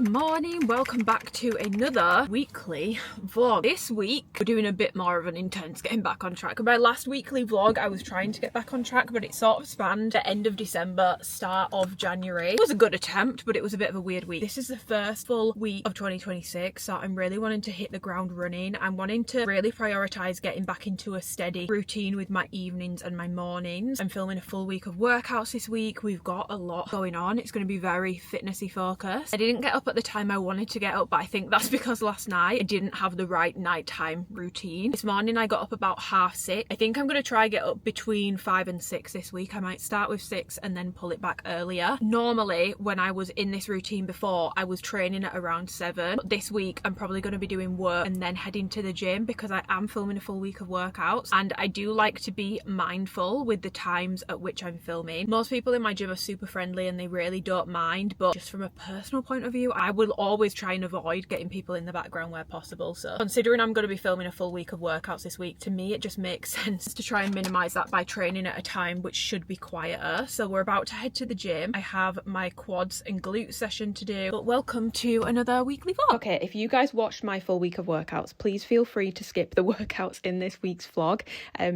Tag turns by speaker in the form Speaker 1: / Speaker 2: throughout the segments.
Speaker 1: Good morning, welcome back to another weekly vlog. This week we're doing a bit more of an intense getting back on track. My last weekly vlog I was trying to get back on track, but it sort of spanned the end of December, start of January. It was a good attempt, but it was a bit of a weird week. This is the first full week of 2026, so I'm really wanting to hit the ground running. I'm wanting to really prioritise getting back into a steady routine with my evenings and my mornings. I'm filming a full week of workouts this week. We've got a lot going on. It's going to be very fitnessy focused. I didn't get up at the time I wanted to get up, but I think that's because last night I didn't have the right nighttime routine. This morning I got up about 6:30. I think I'm going to try get up between 5 and 6 this week. I might start with 6 and then pull it back earlier. Normally when I was in this routine before, I was training at around 7, but this week I'm probably going to be doing work and then heading to the gym because I am filming a full week of workouts, and I do like to be mindful with the times at which I'm filming. Most people in my gym are super friendly and they really don't mind, but just from a personal point of view, I will always try and avoid getting people in the background where possible. So considering I'm going to be filming a full week of workouts this week, to me it just makes sense to try and minimize that by training at a time which should be quieter. So we're about to head to the gym. I have my quads and glute session to do, but welcome to another weekly vlog. Okay, if you guys watched my full week of workouts, please feel free to skip the workouts in this week's vlog,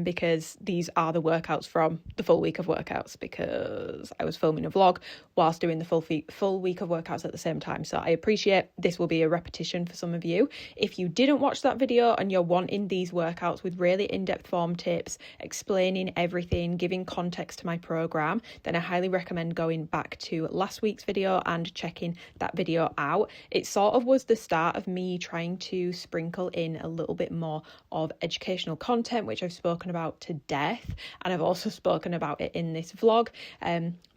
Speaker 1: because these are the workouts from the full week of workouts, because I was filming a vlog whilst doing the full week of workouts at the same time. So I appreciate this will be a repetition for some of you. If you didn't watch that video and you're wanting these workouts with really in-depth form tips, explaining everything, giving context to my program, then I highly recommend going back to last week's video and checking that video out. It sort of was the start of me trying to sprinkle in a little bit more of educational content, which I've spoken about to death, and I've also spoken about it in this vlog.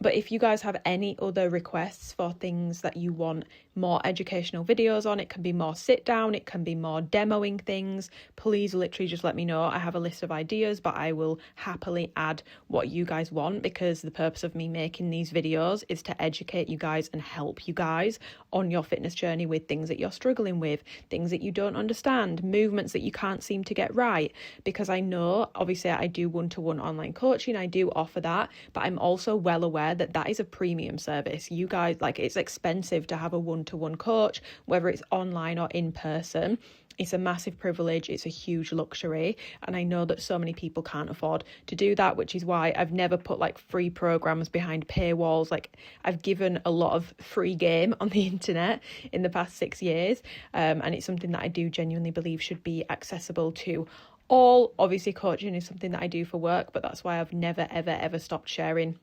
Speaker 1: But if you guys have any other requests for things that you want more educational videos on, it can be more sit down, it can be more demoing things, please literally just let me know. I have a list of ideas, but I will happily add what you guys want, because the purpose of me making these videos is to educate you guys and help you guys on your fitness journey with things that you're struggling with, things that you don't understand, movements that you can't seem to get right. Because I know obviously I do one-to-one online coaching, I do offer that, but I'm also well aware that that is a premium service. You guys, like, it's expensive to have a one-to-one coach, whether it's online or in person. It's a massive privilege, it's a huge luxury, and I know that so many people can't afford to do that, which is why I've never put like free programs behind paywalls. Like, I've given a lot of free game on the internet in the past 6 years, and it's something that I do genuinely believe should be accessible to all. Obviously coaching is something that I do for work, but that's why I've never ever stopped sharing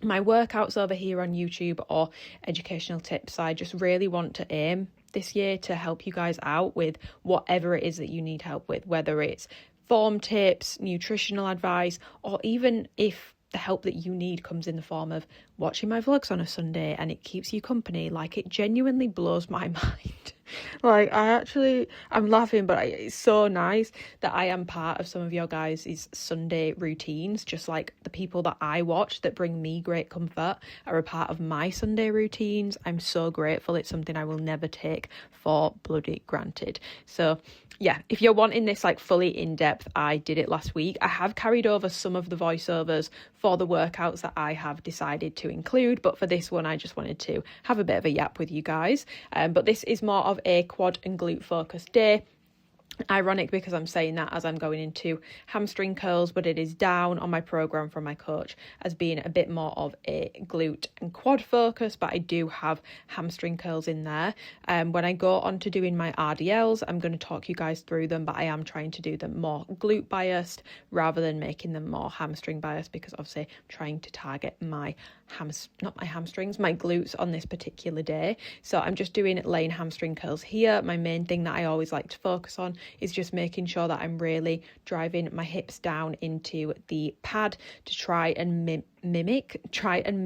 Speaker 1: my workouts over here on YouTube or educational tips. I just really want to aim this year to help you guys out with whatever it is that you need help with, whether it's form tips, nutritional advice, or even if the help that you need comes in the form of watching my vlogs on a Sunday and it keeps you company. Like, it genuinely blows my mind. Like, I'm laughing, but it's so nice that I am part of some of your guys' Sunday routines. Just like the people that I watch that bring me great comfort are a part of my Sunday routines. I'm so grateful. It's something I will never take for bloody granted. So yeah, if you're wanting this like fully in-depth, I did it last week. I have carried over some of the voiceovers for the workouts that I have decided to include, but for this one I just wanted to have a bit of a yap with you guys. But this is more of a quad and glute focused day. Ironic because I'm saying that as I'm going into hamstring curls, but it is down on my program from my coach as being a bit more of a glute and quad focus, but I do have hamstring curls in there. When I go on to doing my RDLs, I'm going to talk you guys through them, but I am trying to do them more glute biased rather than making them more hamstring biased, because obviously I'm trying to target my my glutes on this particular day. So I'm just doing lane hamstring curls here. My main thing that I always like to focus on is just making sure that I'm really driving my hips down into the pad to try and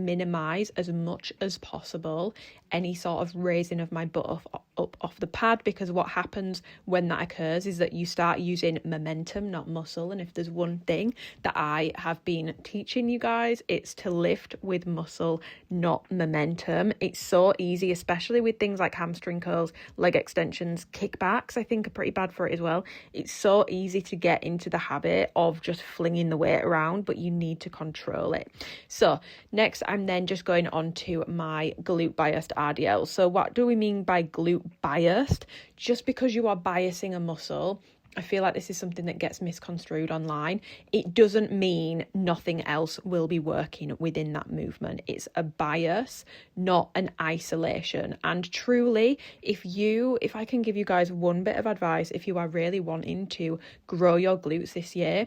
Speaker 1: minimize as much as possible any sort of raising of my butt up off the pad, because what happens when that occurs is that you start using momentum, not muscle. And if there's one thing that I have been teaching you guys, it's to lift with muscle, not momentum. It's so easy, especially with things like hamstring curls, leg extensions, kickbacks I think are pretty bad for it as well. It's so easy to get into the habit of just flinging the weight around, but you need to control it. So next, I'm then just going on to my glute biased RDL. So what do we mean by glute biased? Just because you are biasing a muscle, I feel like this is something that gets misconstrued online. It doesn't mean nothing else will be working within that movement. It's a bias, not an isolation. And truly, if I can give you guys one bit of advice, if you are really wanting to grow your glutes this year,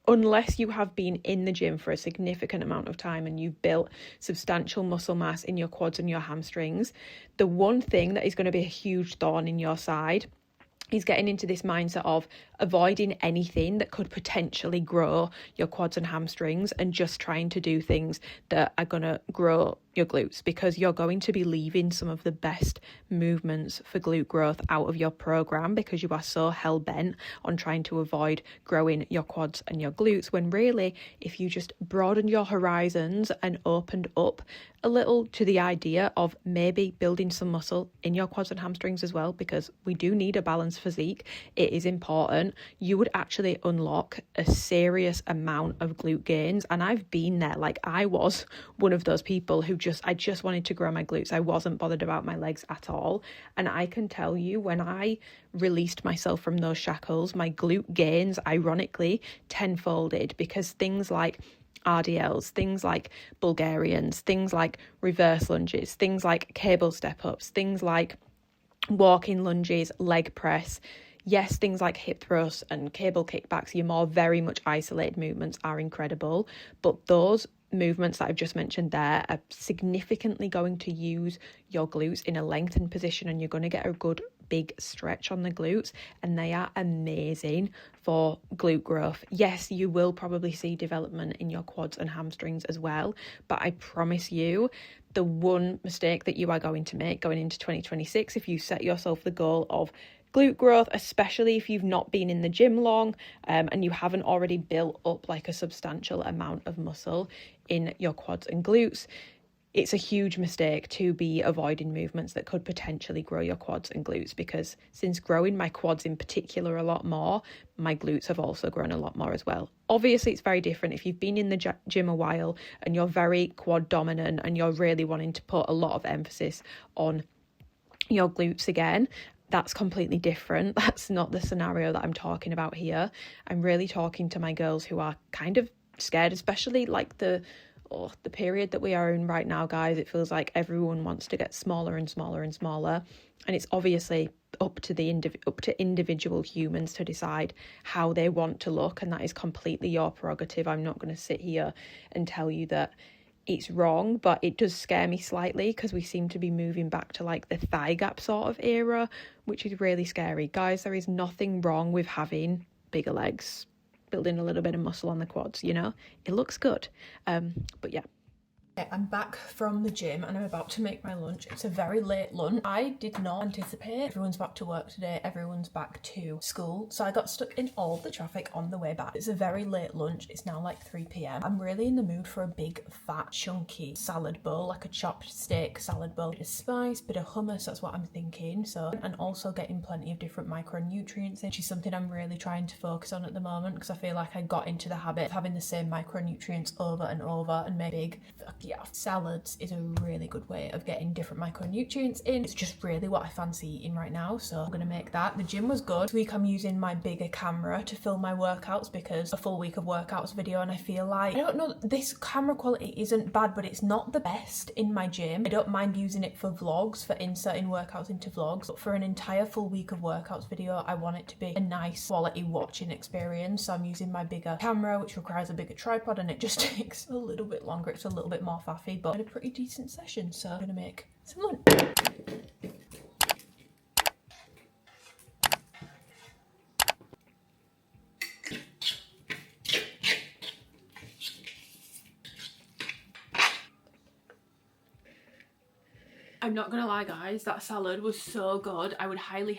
Speaker 1: unless you have been in the gym for a significant amount of time and you've built substantial muscle mass in your quads and your hamstrings, the one thing that is going to be a huge thorn in your side is getting into this mindset of avoiding anything that could potentially grow your quads and hamstrings and just trying to do things that are going to grow your glutes, because you're going to be leaving some of the best movements for glute growth out of your program because you are so hell-bent on trying to avoid growing your quads and your glutes, when really, if you just broadened your horizons and opened up a little to the idea of maybe building some muscle in your quads and hamstrings as well, because we do need a balanced physique, it is important, you would actually unlock a serious amount of glute gains. And I've been there. Like, I was one of those people who I just wanted to grow my glutes. I wasn't bothered about my legs at all. And I can tell you, when I released myself from those shackles, my glute gains, ironically, tenfolded, because things like RDLs, things like Bulgarians, things like reverse lunges, things like cable step-ups, things like walking lunges, leg press, yes, things like hip thrusts and cable kickbacks, your more very much isolated movements are incredible, but those movements that I've just mentioned there are significantly going to use your glutes in a lengthened position, and you're going to get a good big stretch on the glutes, and they are amazing for glute growth. Yes, you will probably see development in your quads and hamstrings as well, but I promise you, the one mistake that you are going to make going into 2026, if you set yourself the goal of glute growth, especially if you've not been in the gym long and you haven't already built up like a substantial amount of muscle in your quads and glutes, it's a huge mistake to be avoiding movements that could potentially grow your quads and glutes, because since growing my quads in particular a lot more, my glutes have also grown a lot more as well. Obviously, it's very different if you've been in the gym a while and you're very quad dominant and you're really wanting to put a lot of emphasis on your glutes again. That's completely different. That's not the scenario that I'm talking about here. I'm really talking to my girls who are kind of scared, especially like the period that we are in right now, guys. It feels like everyone wants to get smaller and smaller and smaller, and it's obviously up to individual humans to decide how they want to look, and that is completely your prerogative. I'm not going to sit here and tell you that it's wrong, but it does scare me slightly because we seem to be moving back to like the thigh gap sort of era, which is really scary. Guys, there is nothing wrong with having bigger legs, building a little bit of muscle on the quads, you know, it looks good. But yeah. I'm back from the gym and I'm about to make my lunch. It's a very late lunch. I did not anticipate everyone's back to work today, everyone's back to school, so I got stuck in all the traffic on the way back. It's a very late lunch. It's now like 3 p.m. I'm really in the mood for a big fat chunky salad bowl, like a chopped steak salad bowl, bit of spice, bit of hummus, that's what I'm thinking. So, and also getting plenty of different micronutrients in, which is something I'm really trying to focus on at the moment, because I feel like I got into the habit of having the same micronutrients over and over, and make yeah, salads is a really good way of getting different micronutrients in. It's just really what I fancy eating right now, so I'm gonna make that. The gym was good. This week I'm using my bigger camera to film my workouts, because a full week of workouts video, and I feel like, I don't know, this camera quality isn't bad, but it's not the best in my gym. I don't mind using it for vlogs, for inserting workouts into vlogs, but for an entire full week of workouts video, I want it to be a nice quality watching experience. So I'm using my bigger camera, which requires a bigger tripod, and it just takes a little bit longer. It's a little bit more faffy, but I had a pretty decent session, so I'm gonna make some lunch. I'm not gonna lie guys, that salad was so good. I would highly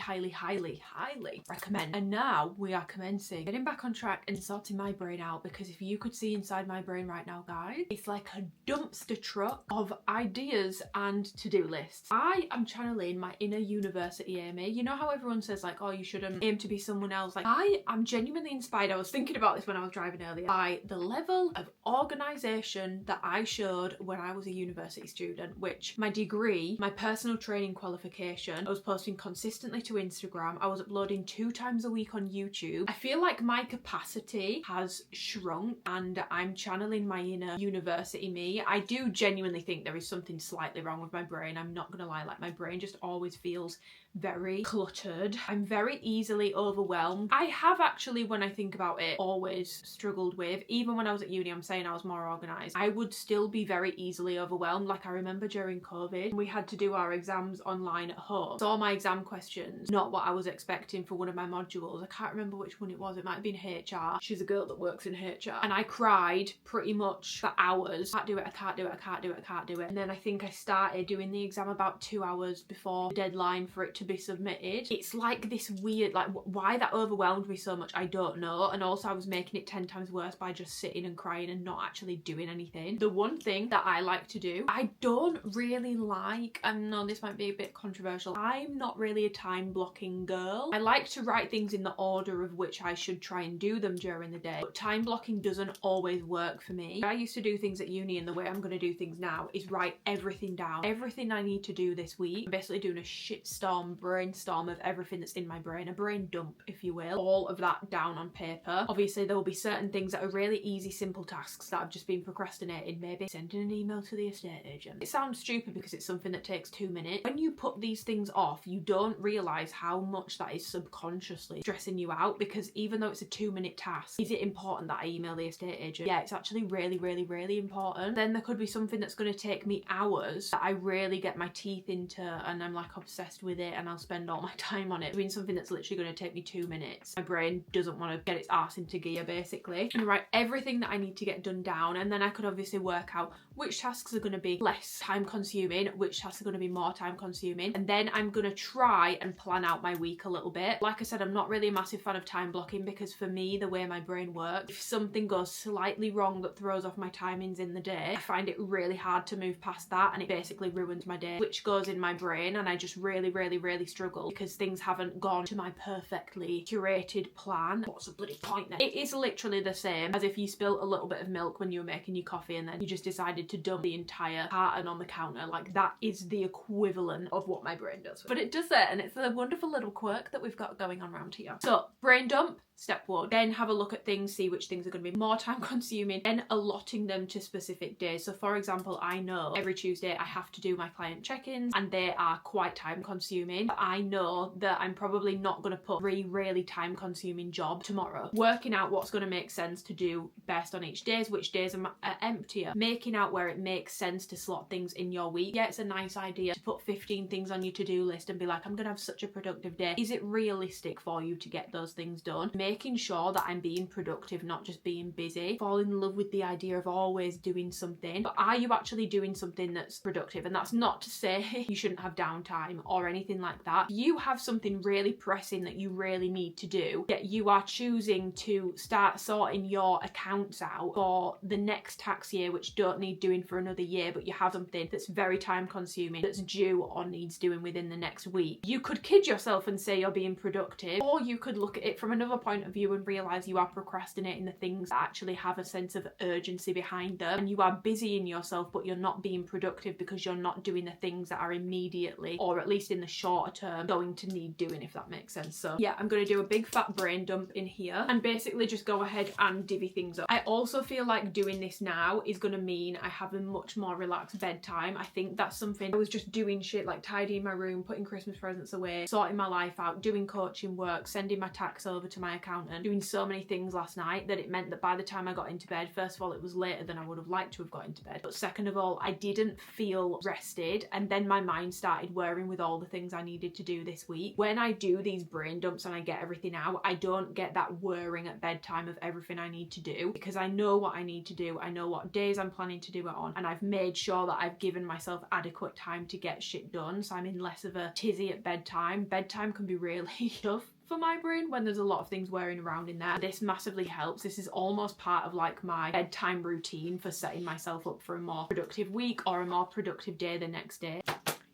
Speaker 1: recommend. And now we are commencing getting back on track and sorting my brain out, because if you could see inside my brain right now guys, it's like a dumpster truck of ideas and to-do lists. I am channeling my inner university Amy. You know how everyone says like, oh, you shouldn't aim to be someone else? Like, I am genuinely inspired. I was thinking about this when I was driving earlier, by the level of organisation that I showed when I was a university student, which my degree, my personal training qualification, I was posting consistently to Instagram. I was uploading 2 times a week on YouTube. I feel like my capacity has shrunk and I'm channeling my inner university me. I do genuinely think there is something slightly wrong with my brain. I'm not gonna lie, like my brain just always feels very cluttered. I'm very easily overwhelmed. I have actually, when I think about it, always struggled with, even when I was at uni, I'm saying I was more organised, I would still be very easily overwhelmed. Like I remember during COVID, we had to do our exams online at home. Saw my exam questions, not what I was expecting for one of my modules. I can't remember which one it was. It might have been HR. She's a girl that works in HR. And I cried pretty much for hours. Can't do it, I can't do it, I can't do it, I can't do it. And then I think I started doing the exam about 2 hours before the deadline for it to be submitted. It's like this weird, like why that overwhelmed me so much, I don't know. And also I was making it 10 times worse by just sitting and crying and not actually doing anything. The one thing that I like to do, I don't really like, I know this might be a bit controversial, I'm not really a time blocking girl. I like to write things in the order of which I should try and do them during the day, but time blocking doesn't always work for me. I used to do things at uni, and the way I'm going to do things now is write everything down, everything I need to do this week. I'm basically doing a shitstorm brainstorm of everything that's in my brain, a brain dump if you will, all of that down on paper. Obviously there will be certain things that are really easy, simple tasks that I've just been procrastinating, maybe sending an email to the estate agent. It sounds stupid because it's something that takes 2 minutes. When you put these things off, you don't realise how much that is subconsciously stressing you out, because even though it's a 2-minute task, is it important that I email the estate agent? Yeah, it's actually really important. Then there could be something that's going to take me hours that I really get my teeth into and I'm like obsessed with it, and I'll spend all my time on it, doing something that's literally going to take me 2 minutes. My brain doesn't want to get its arse into gear basically, and write everything that I need to get done down. And then I could obviously work out which tasks are going to be less time consuming, which tasks are going to be more time consuming, and then I'm going to try and plan out my week a little bit. Like I said, I'm not really a massive fan of time blocking, because for me, the way my brain works, if something goes slightly wrong that throws off my timings in the day, I find it really hard to move past that, and it basically ruins my day, which goes in my brain, and I just really struggle because things haven't gone to my perfectly curated plan. What's the bloody point then? It is literally the same as if you spilt a little bit of milk when you were making your coffee and then you just decided to dump the entire carton on the counter. Like, that is the equivalent of what my brain does. But it does it, and it's a wonderful little quirk that we've got going on around here. So, brain dump, step 1. Then have a look at things, see which things are going to be more time consuming, and allotting them to specific days. So for example, I know every Tuesday I have to do my client check-ins, and they are quite time consuming. But I know that I'm probably not going to put 3 really time consuming jobs tomorrow. Working out what's going to make sense to do best on each day, which days are emptier, making out where it makes sense to slot things in your week. Yeah, it's a nice idea to put 15 things on your to-do list and be like, I'm going to have such a productive day. Is it realistic for you to get those things done? Making sure that I'm being productive, not just being busy. Fall in love with the idea of always doing something, but are you actually doing something that's productive? And that's not to say you shouldn't have downtime or anything like that. If you have something really pressing that you really need to do, yet you are choosing to start sorting your accounts out for the next tax year, which don't need doing for another year, but you have something that's very time consuming that's due or needs doing within the next week, you could kid yourself and say you're being productive, or you could look at it from another point of view and realize you are procrastinating the things that actually have a sense of urgency behind them, and you are busying yourself but you're not being productive because you're not doing the things that are immediately, or at least in the shorter term, going to need doing, if that makes sense. So yeah, I'm going to do a big fat brain dump in here and basically just go ahead and divvy things up. I also feel like doing this now is going to mean I have a much more relaxed bedtime. I think that's something, I was just doing shit like tidying my room, putting Christmas presents away, sorting my life out, doing coaching work, sending my tax over to my accountant, doing so many things last night that it meant that by the time I got into bed, first of all, it was later than I would have liked to have got into bed, but second of all, I didn't feel rested, and then my mind started whirring with all the things I needed to do this week. When I do these brain dumps and I get everything out, I don't get that whirring at bedtime of everything I need to do, because I know what I need to do, I know what days I'm planning to do timer on, and I've made sure that I've given myself adequate time to get shit done, so I'm in less of a tizzy at bedtime. Bedtime can be really tough for my brain when there's a lot of things whirring around in there. This massively helps. This is almost part of like my bedtime routine for setting myself up for a more productive week or a more productive day the next day.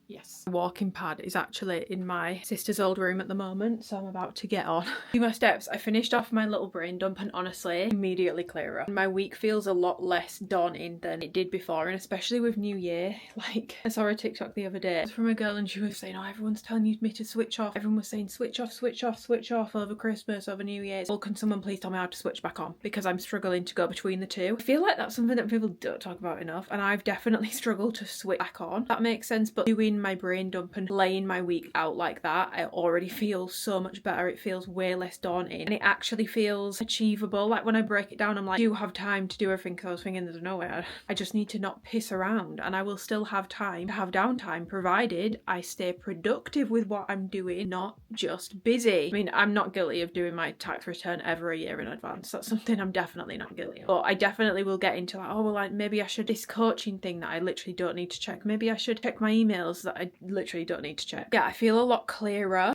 Speaker 1: Yes. The walking pad is actually in my sister's old room at the moment, so I'm about to get on. Do my steps. I finished off my little brain dump and honestly, immediately clearer. My week feels a lot less daunting than it did before, and especially with New Year. Like, I saw a TikTok the other day. It was from a girl and she was saying, oh, everyone's telling me to switch off. Everyone was saying switch off, switch off, switch off over Christmas, over New Year's. Well, can someone please tell me how to switch back on? Because I'm struggling to go between the two. I feel like that's something that people don't talk about enough, and I've definitely struggled to switch back on. That makes sense, but doing my brain dump and laying my week out like that, I already feel so much better. It feels way less daunting and it actually feels achievable. Like when I break it down, I'm like, I do have time to do everything, because I was thinking there's no way. I just need to not piss around, and I will still have time to have downtime, provided I stay productive with what I'm doing, not just busy. I mean, I'm not guilty of doing my tax return ever a year in advance. That's something I'm definitely not guilty of. But I definitely will get into like, oh well, like maybe I should, this coaching thing that I literally don't need to check, maybe I should check my emails that I literally don't need to check. Yeah, I feel a lot clearer.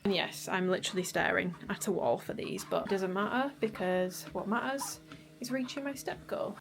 Speaker 1: And yes, I'm literally staring at a wall for these, but it doesn't matter, because what matters is reaching my step goal.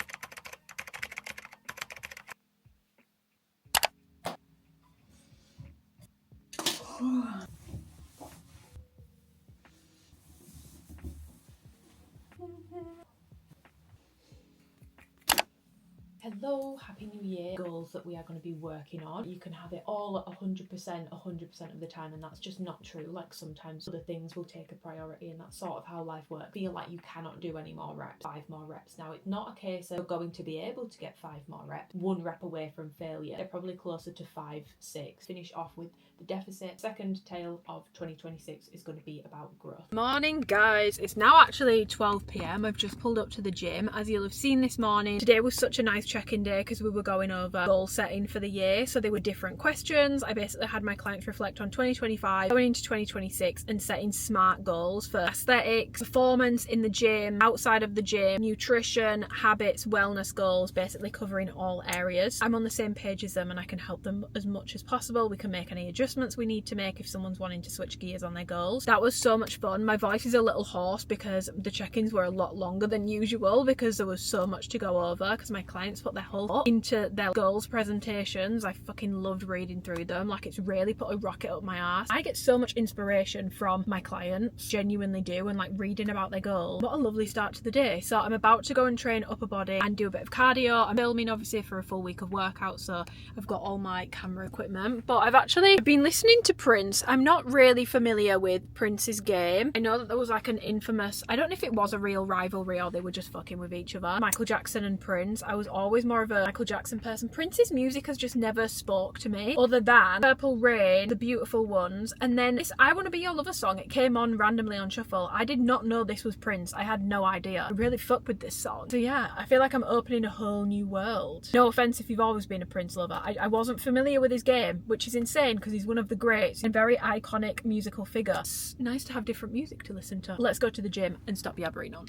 Speaker 1: Hello, happy new year. Goals that we are going to be working on. You can have it all at 100% of the time, and that's just not true. Like sometimes other things will take a priority, and that's sort of how life works. Feel like you cannot do any more reps, 5 more reps. Now it's not a case of going to be able to get 5 more reps, 1 rep away from failure. They're probably closer to 5, 6. Finish off with the deficit. Second tail of 2026 is going to be about growth. Morning guys, it's now actually 12 p.m. I've just pulled up to the gym. As you'll have seen this morning, today was such a nice check-in day because we were going over goal setting for the year. So there were different questions. I basically had my clients reflect on 2025, going into 2026, and setting SMART goals for aesthetics, performance in the gym, outside of the gym, nutrition, habits, wellness goals, basically covering all areas. I'm on the same page as them and I can help them as much as possible. We can make any adjustments we need to make if someone's wanting to switch gears on their goals. That was so much fun. My voice is a little hoarse because the check-ins were a lot longer than usual because there was so much to go over, because my clients put their whole lot into their goals presentations. I fucking loved reading through them. Like, it's really put a rocket up my ass. I get so much inspiration from my clients, genuinely do, and like reading about their goals. What a lovely start to the day. So I'm about to go and train upper body and do a bit of cardio. I'm filming obviously for a full week of workout, so I've got all my camera equipment, but I've actually been listening to Prince. I'm not really familiar with Prince's game. I know that there was like an infamous, I don't know if it was a real rivalry or they were just fucking with each other, Michael Jackson and Prince. I was always more of a Michael Jackson person. Prince's music has just never spoke to me, other than Purple Rain, The Beautiful Ones, and then this I Want to Be Your Lover song. It came on randomly on shuffle. I did not know this was Prince. I had no idea. I really fucked with this song. So yeah, I feel like I'm opening a whole new world. No offense if you've always been a Prince lover. I wasn't familiar with his game, which is insane because he's one of the greats and very iconic musical figure. It's nice to have different music to listen to. Let's go to the gym and stop yabbering on.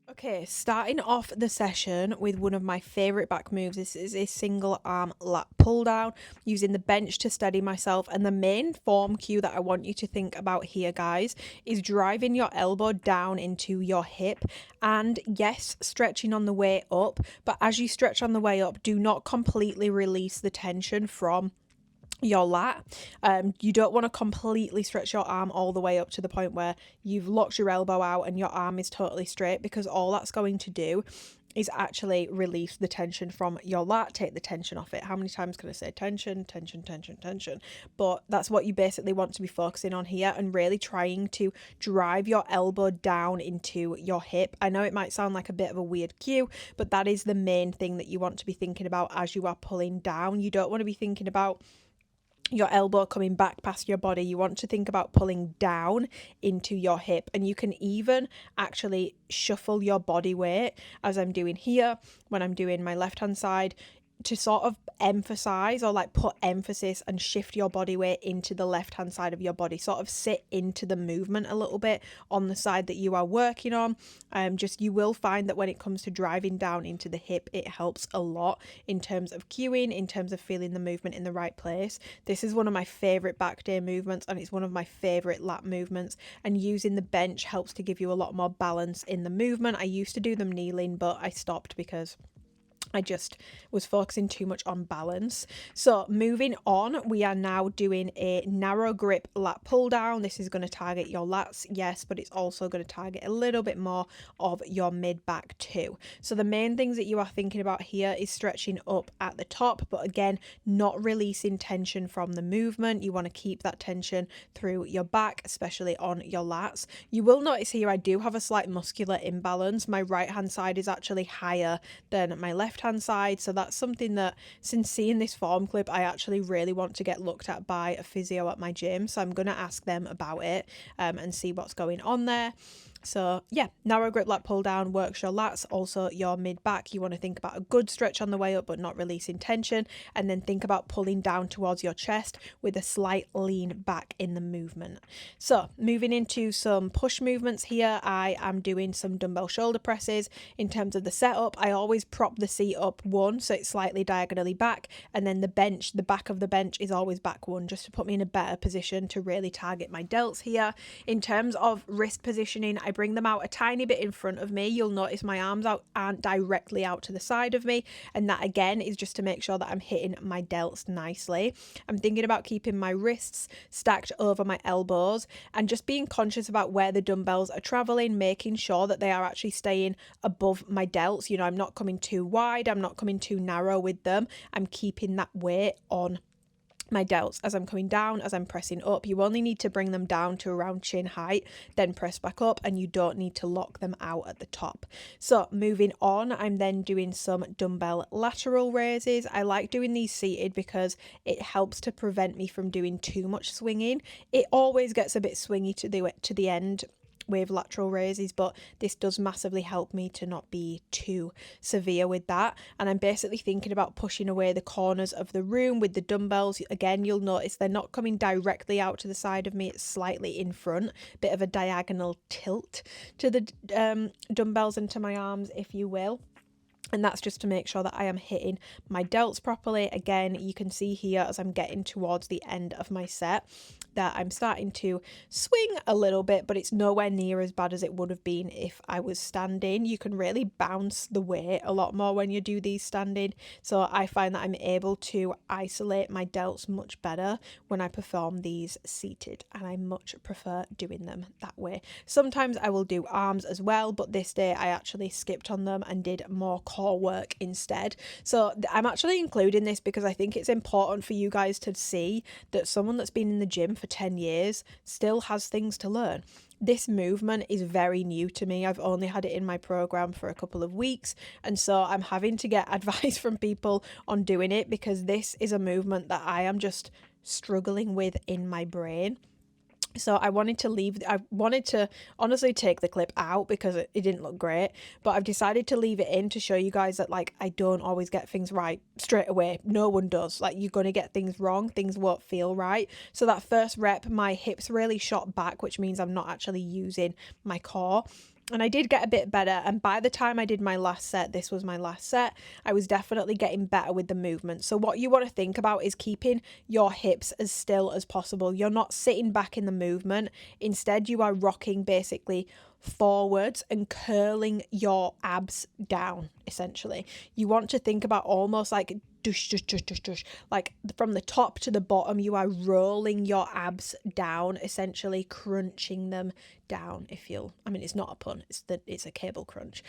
Speaker 1: Okay, starting off the session with one of my favourite back moves. This is a single arm lat pull down using the bench to steady myself. And the main form cue that I want you to think about here, guys, is driving your elbow down into your hip. And yes, stretching on the way up. But as you stretch on the way up, do not completely release the tension from your lat. You don't want to completely stretch your arm all the way up to the point where you've locked your elbow out and your arm is totally straight, because all that's going to do is actually release the tension from your lat, take the tension off it. How many times can I say tension, tension, tension, tension? But that's what you basically want to be focusing on here, and really trying to drive your elbow down into your hip. I know it might sound like a bit of a weird cue, but that is the main thing that you want to be thinking about as you are pulling down. You don't want to be thinking about your elbow coming back past your body. You want to think about pulling down into your hip, and you can even actually shuffle your body weight as I'm doing here. When I'm doing my left hand side, to sort of emphasize or like put emphasis and shift your body weight into the left hand side of your body, sort of sit into the movement a little bit on the side that you are working on. Just you will find that when it comes to driving down into the hip, it helps a lot in terms of cueing, in terms of feeling the movement in the right place. This is one of my favorite back day movements, and it's one of my favorite lat movements, and using the bench helps to give you a lot more balance in the movement. I used to do them kneeling, but I stopped because I just was focusing too much on balance. So moving on, we are now doing a narrow grip lat pull down. This is going to target your lats, yes, but it's also going to target a little bit more of your mid back too. So the main things that you are thinking about here is stretching up at the top, but again, not releasing tension from the movement. You want to keep that tension through your back, especially on your lats. You will notice here I do have a slight muscular imbalance. My right hand side is actually higher than my left hand side, so that's something that, since seeing this form clip, I actually really want to get looked at by a physio at my gym, so I'm going to ask them about it and see what's going on there. So yeah, narrow grip lat pull down works your lats, also your mid back. You want to think about a good stretch on the way up but not releasing tension, and then think about pulling down towards your chest with a slight lean back in the movement. So moving into some push movements here, I am doing some dumbbell shoulder presses. In terms of the setup, I always prop the seat up one so it's slightly diagonally back, and then the bench, the back of the bench is always back one, just to put me in a better position to really target my delts here. In terms of wrist positioning, I bring them out a tiny bit in front of me. You'll notice my arms aren't directly out to the side of me, and that again is just to make sure that I'm hitting my delts nicely. I'm thinking about keeping my wrists stacked over my elbows and just being conscious about where the dumbbells are traveling, making sure that they are actually staying above my delts. You know, I'm not coming too wide, I'm not coming too narrow with them. I'm keeping that weight on my delts as I'm coming down, as I'm pressing up. You only need to bring them down to around chin height, then press back up, and you don't need to lock them out at the top. So moving on, I'm then doing some dumbbell lateral raises. I like doing these seated because it helps to prevent me from doing too much swinging. It always gets a bit swingy to the end with lateral raises, but this does massively help me to not be too severe with that. And I'm basically thinking about pushing away the corners of the room with the dumbbells. Again, you'll notice they're not coming directly out to the side of me, it's slightly in front, bit of a diagonal tilt to the dumbbells and to my arms, if you will. And that's just to make sure that I am hitting my delts properly. Again, you can see here as I'm getting towards the end of my set that I'm starting to swing a little bit, but it's nowhere near as bad as it would have been if I was standing. You can really bounce the weight a lot more when you do these standing. So I find that I'm able to isolate my delts much better when I perform these seated, and I much prefer doing them that way. Sometimes I will do arms as well, but this day I actually skipped on them and did more core work instead. So I'm actually including this because I think it's important for you guys to see that someone that's been in the gym for 10 years still has things to learn. This movement is very new to me. I've only had it in my program for a couple of weeks, and so I'm having to get advice from people on doing it because this is a movement that I am just struggling with in my brain. So I wanted to honestly take the clip out because it didn't look great, but I've decided to leave it in to show you guys that, like, I don't always get things right straight away. No one does. Like, you're going to get things wrong. Things won't feel right. So that first rep, my hips really shot back, which means I'm not actually using my core. And I did get a bit better, and by the time I did my last set, this was my last set, I was definitely getting better with the movement. So what you want to think about is keeping your hips as still as possible. You're not sitting back in the movement. Instead, you are rocking basically forwards and curling your abs down, essentially. You want to think about almost like dush, dush, dush, dush, dush. Like from the top to the bottom, you are rolling your abs down, essentially crunching them down. It's not a pun, it's a cable crunch.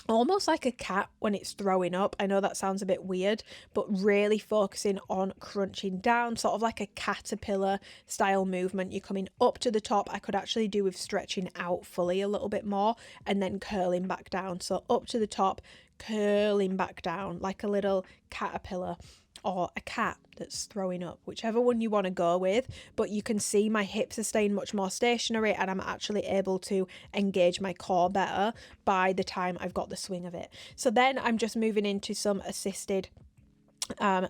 Speaker 1: Almost like a cat when it's throwing up. I know that sounds a bit weird, but really focusing on crunching down, sort of like a caterpillar style movement. You're coming up to the top. I could actually do with stretching out fully a little bit more and then curling back down. So up to the top, curling back down like a little caterpillar.
Speaker 2: or a cat that's throwing up, whichever one you want to go with. But you can see my hips are staying much more stationary and I'm actually able to engage my core better by the time I've got the swing of it. So then I'm just moving into some assisted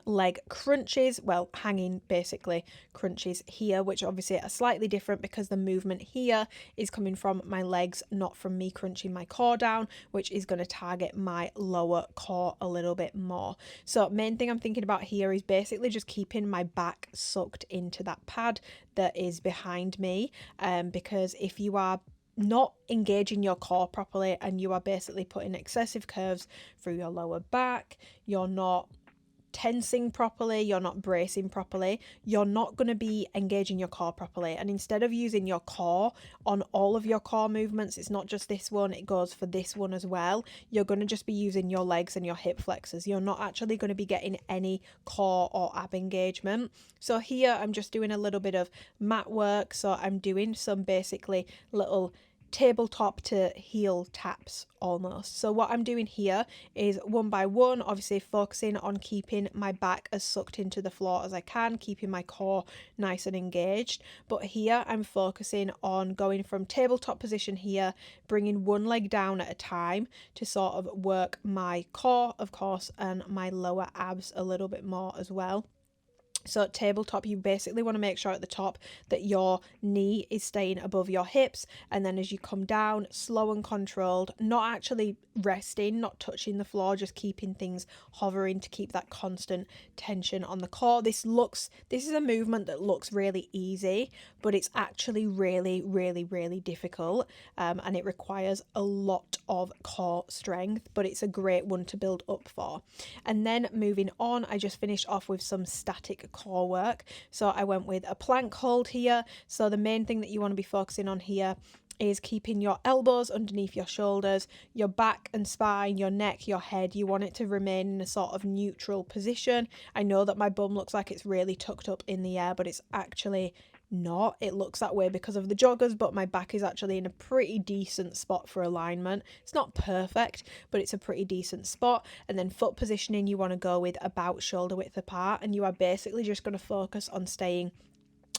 Speaker 2: leg crunches, well, hanging basically crunches here, which obviously are slightly different because the movement here is coming from my legs, not from me crunching my core down, which is going to target my lower core a little bit more. So main thing I'm thinking about here is basically just keeping my back sucked into that pad that is behind me, because if you are not engaging your core properly and you are basically putting excessive curves through your lower back, you're not tensing properly, you're not bracing properly, you're not going to be engaging your core properly. And instead of using your core on all of your core movements, it's not just this one, it goes for this one as well, you're going to just be using your legs and your hip flexors. You're not actually going to be getting any core or ab engagement. So here I'm just doing a little bit of mat work. So I'm doing some basically little tabletop to heel taps almost. So what I'm doing here is one by one, obviously focusing on keeping my back as sucked into the floor as I can, keeping my core nice and engaged. But here I'm focusing on going from tabletop position here, bringing one leg down at a time to sort of work my core, of course, and my lower abs a little bit more as well. So at tabletop, you basically want to make sure at the top that your knee is staying above your hips, and then as you come down, slow and controlled, not actually resting, not touching the floor, just keeping things hovering to keep that constant tension on the core. This is a movement that looks really easy, but it's actually really, really, really difficult, and it requires a lot of core strength, but it's a great one to build up for. And then moving on, I just finished off with some static core work. So I went with a plank hold here. So the main thing that you want to be focusing on here is keeping your elbows underneath your shoulders, your back and spine, your neck, your head. You want it to remain in a sort of neutral position. I know that my bum looks like it's really tucked up in the air, but it's actually not. It looks that way because of the joggers, but my back is actually in a pretty decent spot for alignment. It's not perfect, but it's a pretty decent spot. And then foot positioning, you want to go with about shoulder width apart, and you are basically just going to focus on staying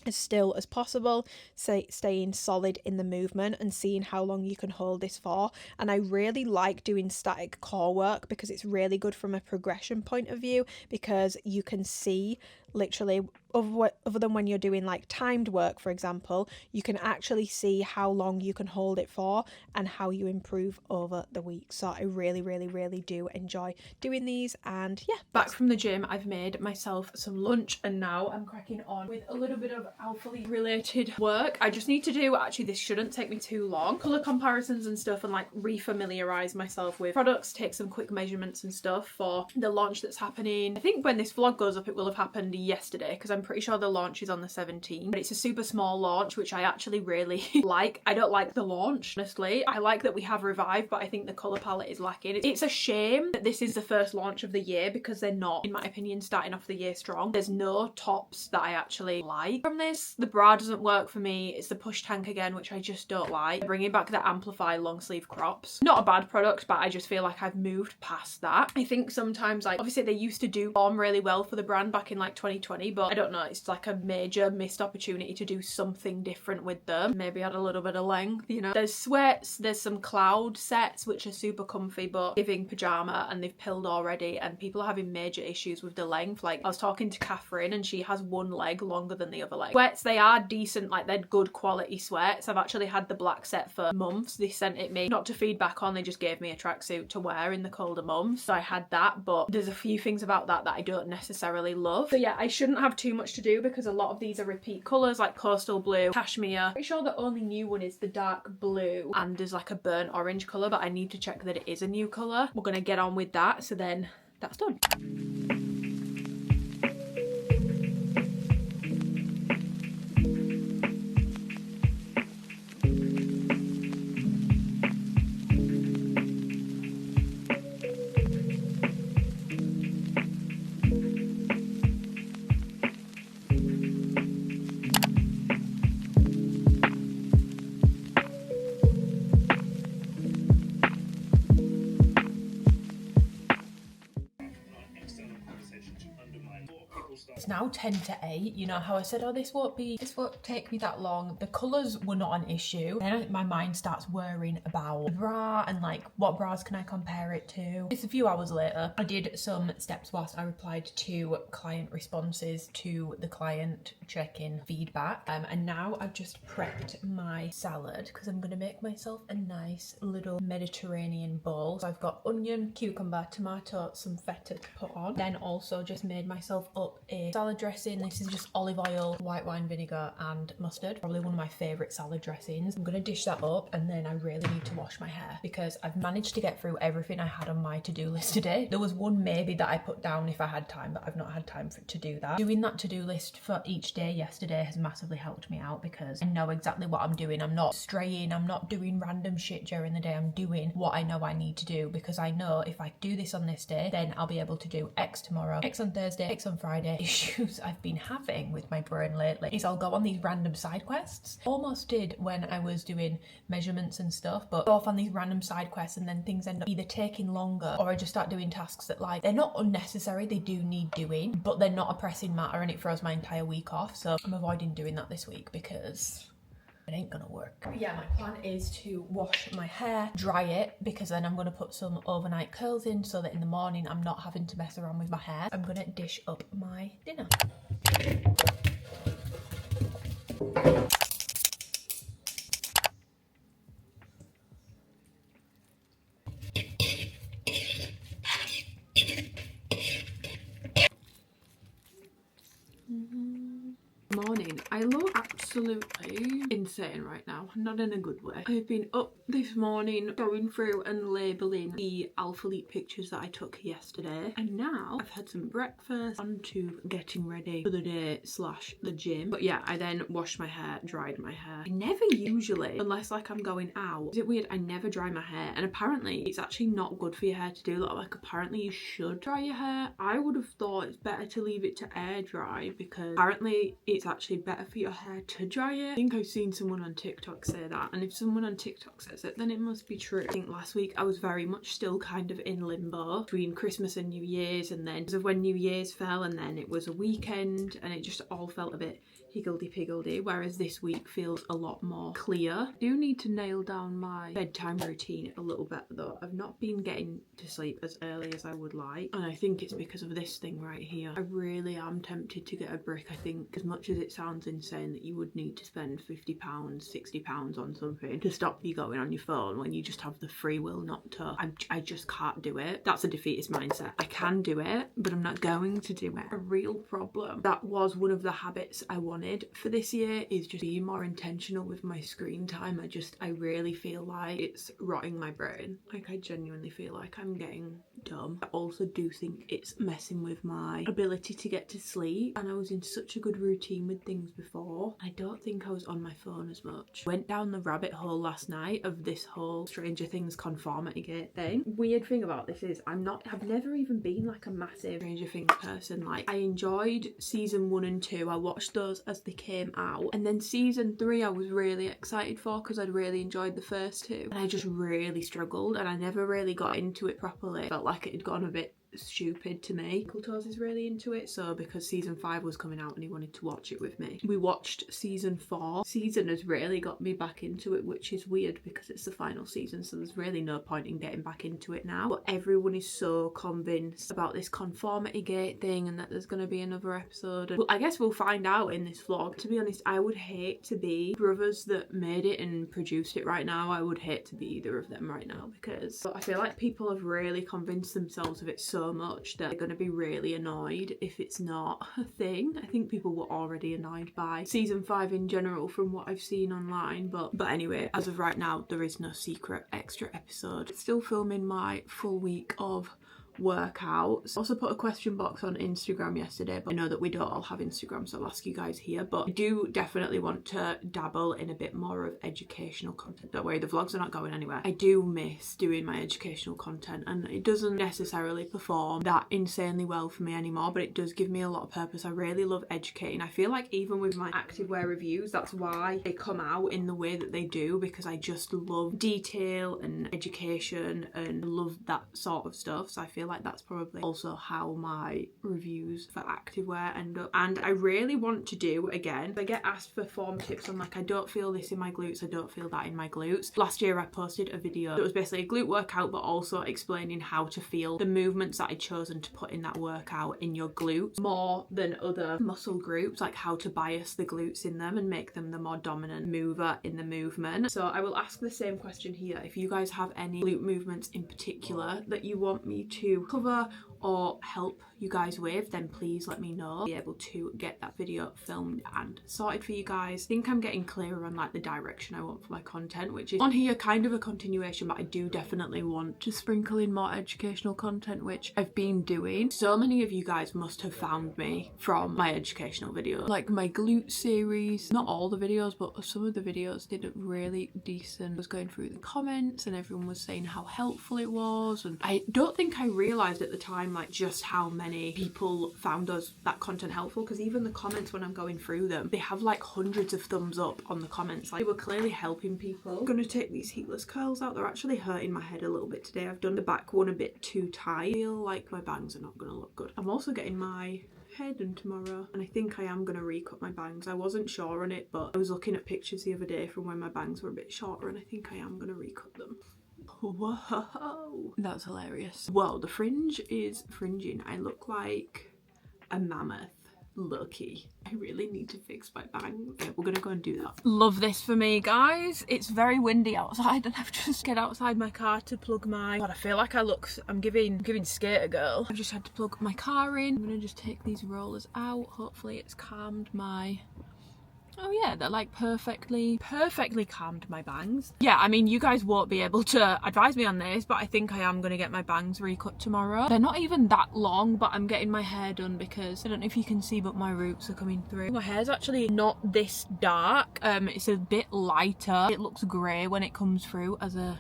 Speaker 2: as still as possible, staying solid in the movement and seeing how long you can hold this for. And I really like doing static core work because it's really good from a progression point of view, because you can see literally, other than when you're doing like timed work, for example, you can actually see how long you can hold it for and how you improve over the week. So I really, really, really do enjoy doing these. And yeah,
Speaker 1: back from the gym, I've made myself some lunch and now I'm cracking on with a little bit of Alpha League related work. I just need to do, actually this shouldn't take me too long, colour comparisons and stuff, and like re-familiarise myself with products, take some quick measurements and stuff for the launch that's happening. I think when this vlog goes up it will have happened yesterday, because I'm pretty sure the launch is on the 17th, but it's a super small launch, which I actually really like. I don't like the launch, honestly. I like that we have Revive, but I think the colour palette is lacking. It's a shame that this is the first launch of the year, because they're not, in my opinion, starting off the year strong. There's no tops that I actually like from this. The bra doesn't work for me. It's the push tank again, which I just don't like. Bringing back the Amplify long sleeve crops. Not a bad product, but I just feel like I've moved past that. I think sometimes, like, obviously they used to perform really well for the brand back in like 2020, but I don't know, it's like a major missed opportunity to do something different with them. Maybe add a little bit of length, you know. There's sweats, there's some cloud sets which are super comfy but giving pajama, and they've pilled already, and people are having major issues with the length. Like I was talking to Catherine and she has one leg longer than the other leg. Sweats, they are decent, like they're good quality sweats. I've actually had the black set for months. They sent it me not to feedback on, they just gave me a tracksuit to wear in the colder months, so I had that. But there's a few things about that I don't necessarily love. So yeah, I shouldn't have too much to do because a lot of these are repeat colours, like coastal blue, cashmere. Pretty sure the only new one is the dark blue, and there's like a burnt orange colour, but I need to check that it is a new colour. We're gonna get on with that, so then that's done. now 10 to 8. You know how I said, oh, this won't take me that long. The colours were not an issue. Then my mind starts worrying about the bra and like what bras can I compare it to. It's a few hours later. I did some steps whilst I replied to client responses to the client check-in feedback. And now I've just prepped my salad because I'm gonna make myself a nice little Mediterranean bowl. So I've got onion, cucumber, tomato, some feta to put on. Then also just made myself up a salad dressing. This is just olive oil, white wine vinegar and mustard. Probably one of my favourite salad dressings. I'm gonna dish that up and then I really need to wash my hair because I've managed to get through everything I had on my to-do list today. There was one maybe that I put down if I had time, but I've not had time to do that. Doing that to-do list for each day yesterday has massively helped me out because I know exactly what I'm doing. I'm not straying, I'm not doing random shit during the day. I'm doing what I know I need to do because I know if I do this on this day, then I'll be able to do X tomorrow, X on Thursday, X on Friday. Issues I've been having with my brain lately is I'll go on these random side quests. Almost did when I was doing measurements and stuff, but go off on these random side quests and then things end up either taking longer or I just start doing tasks that like, they're not unnecessary, they do need doing, but they're not a pressing matter and it throws my entire week off. So I'm avoiding doing that this week because it ain't gonna work. But yeah, my plan is to wash my hair, dry it, because then I'm gonna put some overnight curls in so that in the morning I'm not having to mess around with my hair. I'm gonna dish up my dinner. Morning. I look absolutely insane right now, not in a good way. I've been up this morning going through and labelling the Alpha Leap pictures that I took yesterday, and now I've had some breakfast on to getting ready for the day slash the gym. But yeah, I then washed my hair, dried my hair. I never usually, unless like I'm going out, is it weird? I never dry my hair, and apparently it's actually not good for your hair to do that. Like apparently you should dry your hair. I would have thought it's better to leave it to air dry because apparently it's actually better for your hair to dry it. I think I've seen someone on TikTok say that, and if someone on TikTok says it, then it must be true. I think last week I was very much still kind of in limbo between Christmas and New Year's, and then because of when New Year's fell and then it was a weekend and it just all felt a bit higgledy-piggledy, whereas this week feels a lot more clear. I do need to nail down my bedtime routine a little bit though. I've not been getting to sleep as early as I would like, and I think it's because of this thing right here. I really am tempted to get a brick. I think as much as it sounds insane that you would need to spend £50, £60 on something to stop you going on your phone when you just have the free will not to, I just can't do it. That's a defeatist mindset. I can do it, but I'm not going to do it. A real problem. That was one of the habits I wanted for this year, is just being more intentional with my screen time. I really feel like it's rotting my brain. Like I genuinely feel like I'm getting dumb. I also do think it's messing with my ability to get to sleep, and I was in such a good routine with things before. I don't think I was on my phone as much. Went down the rabbit hole last night of this whole Stranger Things conformity gate thing. Weird thing about this is I've never even been like a massive Stranger Things person. Like I enjoyed season 1 and 2. I watched those as they came out, and then season 3 I was really excited for because I'd really enjoyed the first 2, and I just really struggled and I never really got into it properly. Felt like it had gone a bit stupid to me. Toes is really into it, so because season 5 was coming out and he wanted to watch it with me, we watched season 4. Season has really got me back into it, which is weird because it's the final season, so there's really no point in getting back into it now. But everyone is so convinced about this conformity gate thing and that there's going to be another episode, and I guess we'll find out in this vlog. To be honest, I would hate to be brothers that made it and produced it right now. I would hate to be either of them right now because I feel like people have really convinced themselves of it so much that they're going to be really annoyed if it's not a thing. I think people were already annoyed by season 5 in general from what I've seen online, but anyway, as of right now there is no secret extra episode. Still filming my full week of workouts. Also put a question box on Instagram yesterday, but I know that we don't all have Instagram, so I'll ask you guys here. But I do definitely want to dabble in a bit more of educational content. Don't worry, the vlogs are not going anywhere. I do miss doing my educational content, and it doesn't necessarily perform that insanely well for me anymore, but it does give me a lot of purpose. I really love educating. I feel like even with my activewear reviews, that's why they come out in the way that they do, because I just love detail and education and love that sort of stuff. So I feel like that's probably also how my reviews for activewear end up. And I really want to do, again, I get asked for form tips on like, I don't feel this in my glutes, I don't feel that in my glutes. Last year I posted a video that was basically a glute workout, but also explaining how to feel the movements that I'd chosen to put in that workout in your glutes more than other muscle groups, like how to bias the glutes in them and make them the more dominant mover in the movement. So I will ask the same question here. If you guys have any glute movements in particular that you want me to cover or help you guys with, then please let me know. I'll be able to get that video filmed and sorted for you guys. I think I'm getting clearer on like the direction I want for my content, which is on here kind of a continuation, but I do definitely want to sprinkle in more educational content, which I've been doing. So many of you guys must have found me from my educational videos, like my glute series. Not all the videos, but some of the videos did really decent. I was going through the comments and everyone was saying how helpful it was, and I don't think I realized at the time like just how many people found that content helpful, because even the comments when I'm going through them, they have like hundreds of thumbs up on the comments. Like, they were clearly helping people. I'm gonna take these heatless curls out. They're actually hurting my head a little bit today. I've done the back one a bit too tight. I feel like my bangs are not gonna look good. I'm also getting my hair done tomorrow, and I think I am gonna recut my bangs. I wasn't sure on it, but I was looking at pictures the other day from when my bangs were a bit shorter, and I think I am gonna recut them. Whoa, that's hilarious. Whoa, the fringe is fringing. I look like a mammoth. Lucky. I really need to fix my bangs. Yeah, we're gonna go and do that. Love this for me, guys. It's very windy outside and I've just get outside my car to plug my... God, I feel like I'm giving skater girl. I've just had to plug my car in. I'm gonna just take these rollers out. Hopefully it's calmed my... Oh yeah, they're like perfectly calmed my bangs. Yeah, I mean, you guys won't be able to advise me on this, but I think I am going to get my bangs recut tomorrow. They're not even that long, but I'm getting my hair done because I don't know if you can see, but my roots are coming through. My hair's actually not this dark. It's a bit lighter. It looks grey when it comes through as a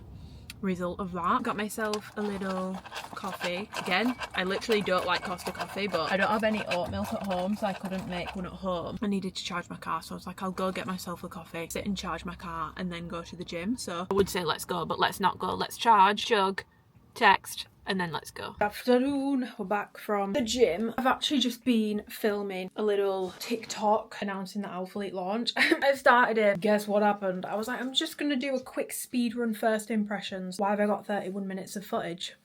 Speaker 1: result of that. Got myself a little coffee. Again, I literally don't like Costa coffee, but I don't have any oat milk at home, so I couldn't make one at home. I needed to charge my car, so I was like, I'll go get myself a coffee, sit and charge my car, and then go to the gym. So I would say let's go, but let's not go. Let's charge, jog, text, and then let's go. Afternoon, we're back from the gym. I've actually just been filming a little TikTok announcing the Alphalete launch. I started it, guess what happened? I was like, I'm just gonna do a quick speed run first impressions. Why have I got 31 minutes of footage?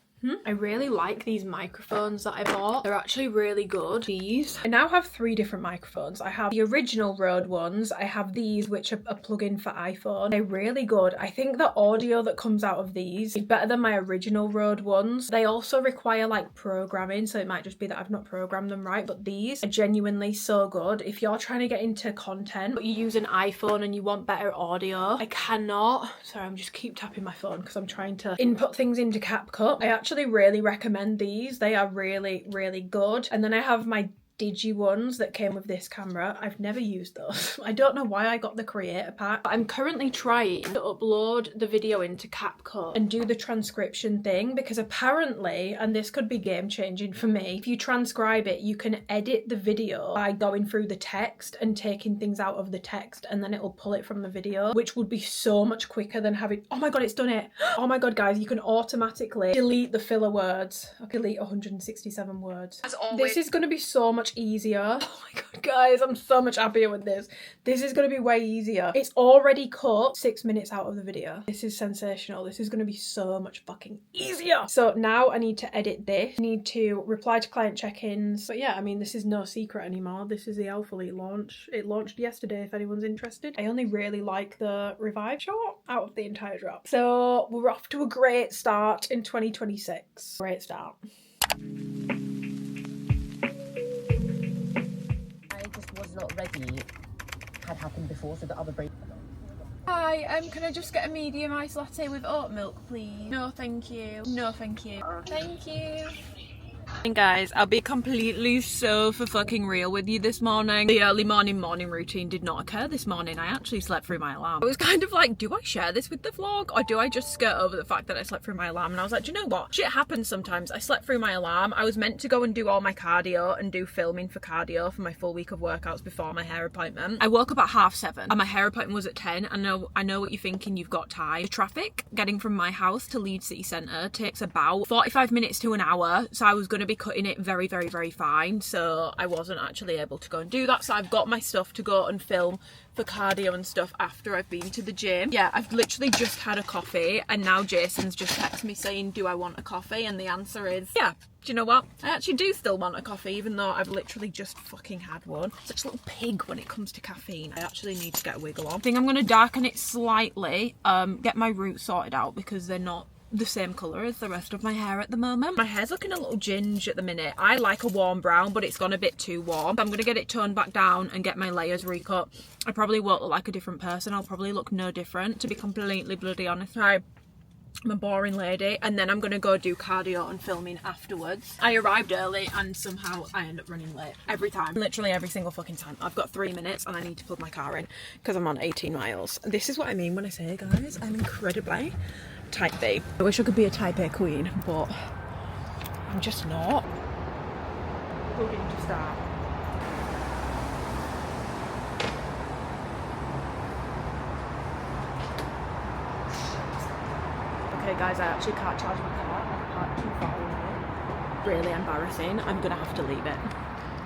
Speaker 1: I really like these microphones that I bought. They're actually really good. These. I now have 3 different microphones. I have the original Rode ones. I have these, which are a plug-in for iPhone. They're really good. I think the audio that comes out of these is better than my original Rode ones. They also require like programming, so it might just be that I've not programmed them right, but these are genuinely so good. If you're trying to get into content, but you use an iPhone and you want better audio, I cannot. Sorry, I'm just keep tapping my phone because I'm trying to input things into CapCut. I actually really recommend these. They are really good. And then I have my Digi ones that came with this camera. I've never used those. I don't know why I got the creator pack, but I'm currently trying to upload the video into CapCut and do the transcription thing, because apparently, and this could be game changing for me, if you transcribe it, you can edit the video by going through the text and taking things out of the text, and then it'll pull it from the video, which would be so much quicker than having... Oh my god, it's done it. Oh my god, guys, you can automatically delete the filler words. I can delete 167 words. As always, this is going to be so much easier. Oh my god, guys, I'm so much happier with this. This is going to be way easier. It's already cut 6 minutes out of the video. This is sensational. This is going to be so much fucking easier. So now I need to edit this. I need to reply to client check-ins. But yeah, I mean, this is no secret anymore. This is the Alphalete launch. It launched yesterday if anyone's interested. I only really like the Revive shot out of the entire drop. So we're off to a great start in 2026. Great start.
Speaker 3: Not ready had happened before, so the other break.
Speaker 1: Hi, can I just get a medium iced latte with oat milk, please? No, thank you. No, thank you. Thank you. And guys, I'll be completely so for fucking real with you this morning. The early morning routine did not occur this morning. I actually slept through my alarm. I was kind of like, do I share this with the vlog or do I just skirt over the fact that I slept through my alarm? And I was like, do you know what? Shit happens sometimes. I slept through my alarm. I was meant to go and do all my cardio and do filming for cardio for my full week of workouts before my hair appointment. I woke up at 7:30 and my hair appointment was at 10. I know what you're thinking, you've got time. The traffic getting from my house to Leeds City Centre takes about 45 minutes to an hour. So I was going to be cutting it very, very, very fine. So I wasn't actually able to go and do that. So I've got my stuff to go and film for cardio and stuff after I've been to the gym. Yeah, I've literally just had a coffee and now Jason's just texted me saying, do I want a coffee? And the answer is, yeah. Do you know what? I actually do still want a coffee, even though I've literally just fucking had one. Such a little pig when it comes to caffeine. I actually need to get a wiggle on. I think I'm going to darken it slightly, get my roots sorted out because they're not the same colour as the rest of my hair at the moment. My hair's looking a little ginge at the minute. I like a warm brown, but it's gone a bit too warm. So I'm going to get it toned back down and get my layers recut. I probably won't look like a different person. I'll probably look no different, to be completely bloody honest. I'm a boring lady, and then I'm gonna go do cardio and filming afterwards. I arrived early and somehow I end up running late every time, literally every single fucking time. I've got 3 minutes and I need to plug my car in because I'm on 18 miles. This is what I mean when I say, guys, I'm incredibly type B. I wish I could be a type A queen, but I'm just not. Plugging to start. Okay guys, I actually can't charge my car. I've parked too far away. Really embarrassing. I'm gonna have to leave it.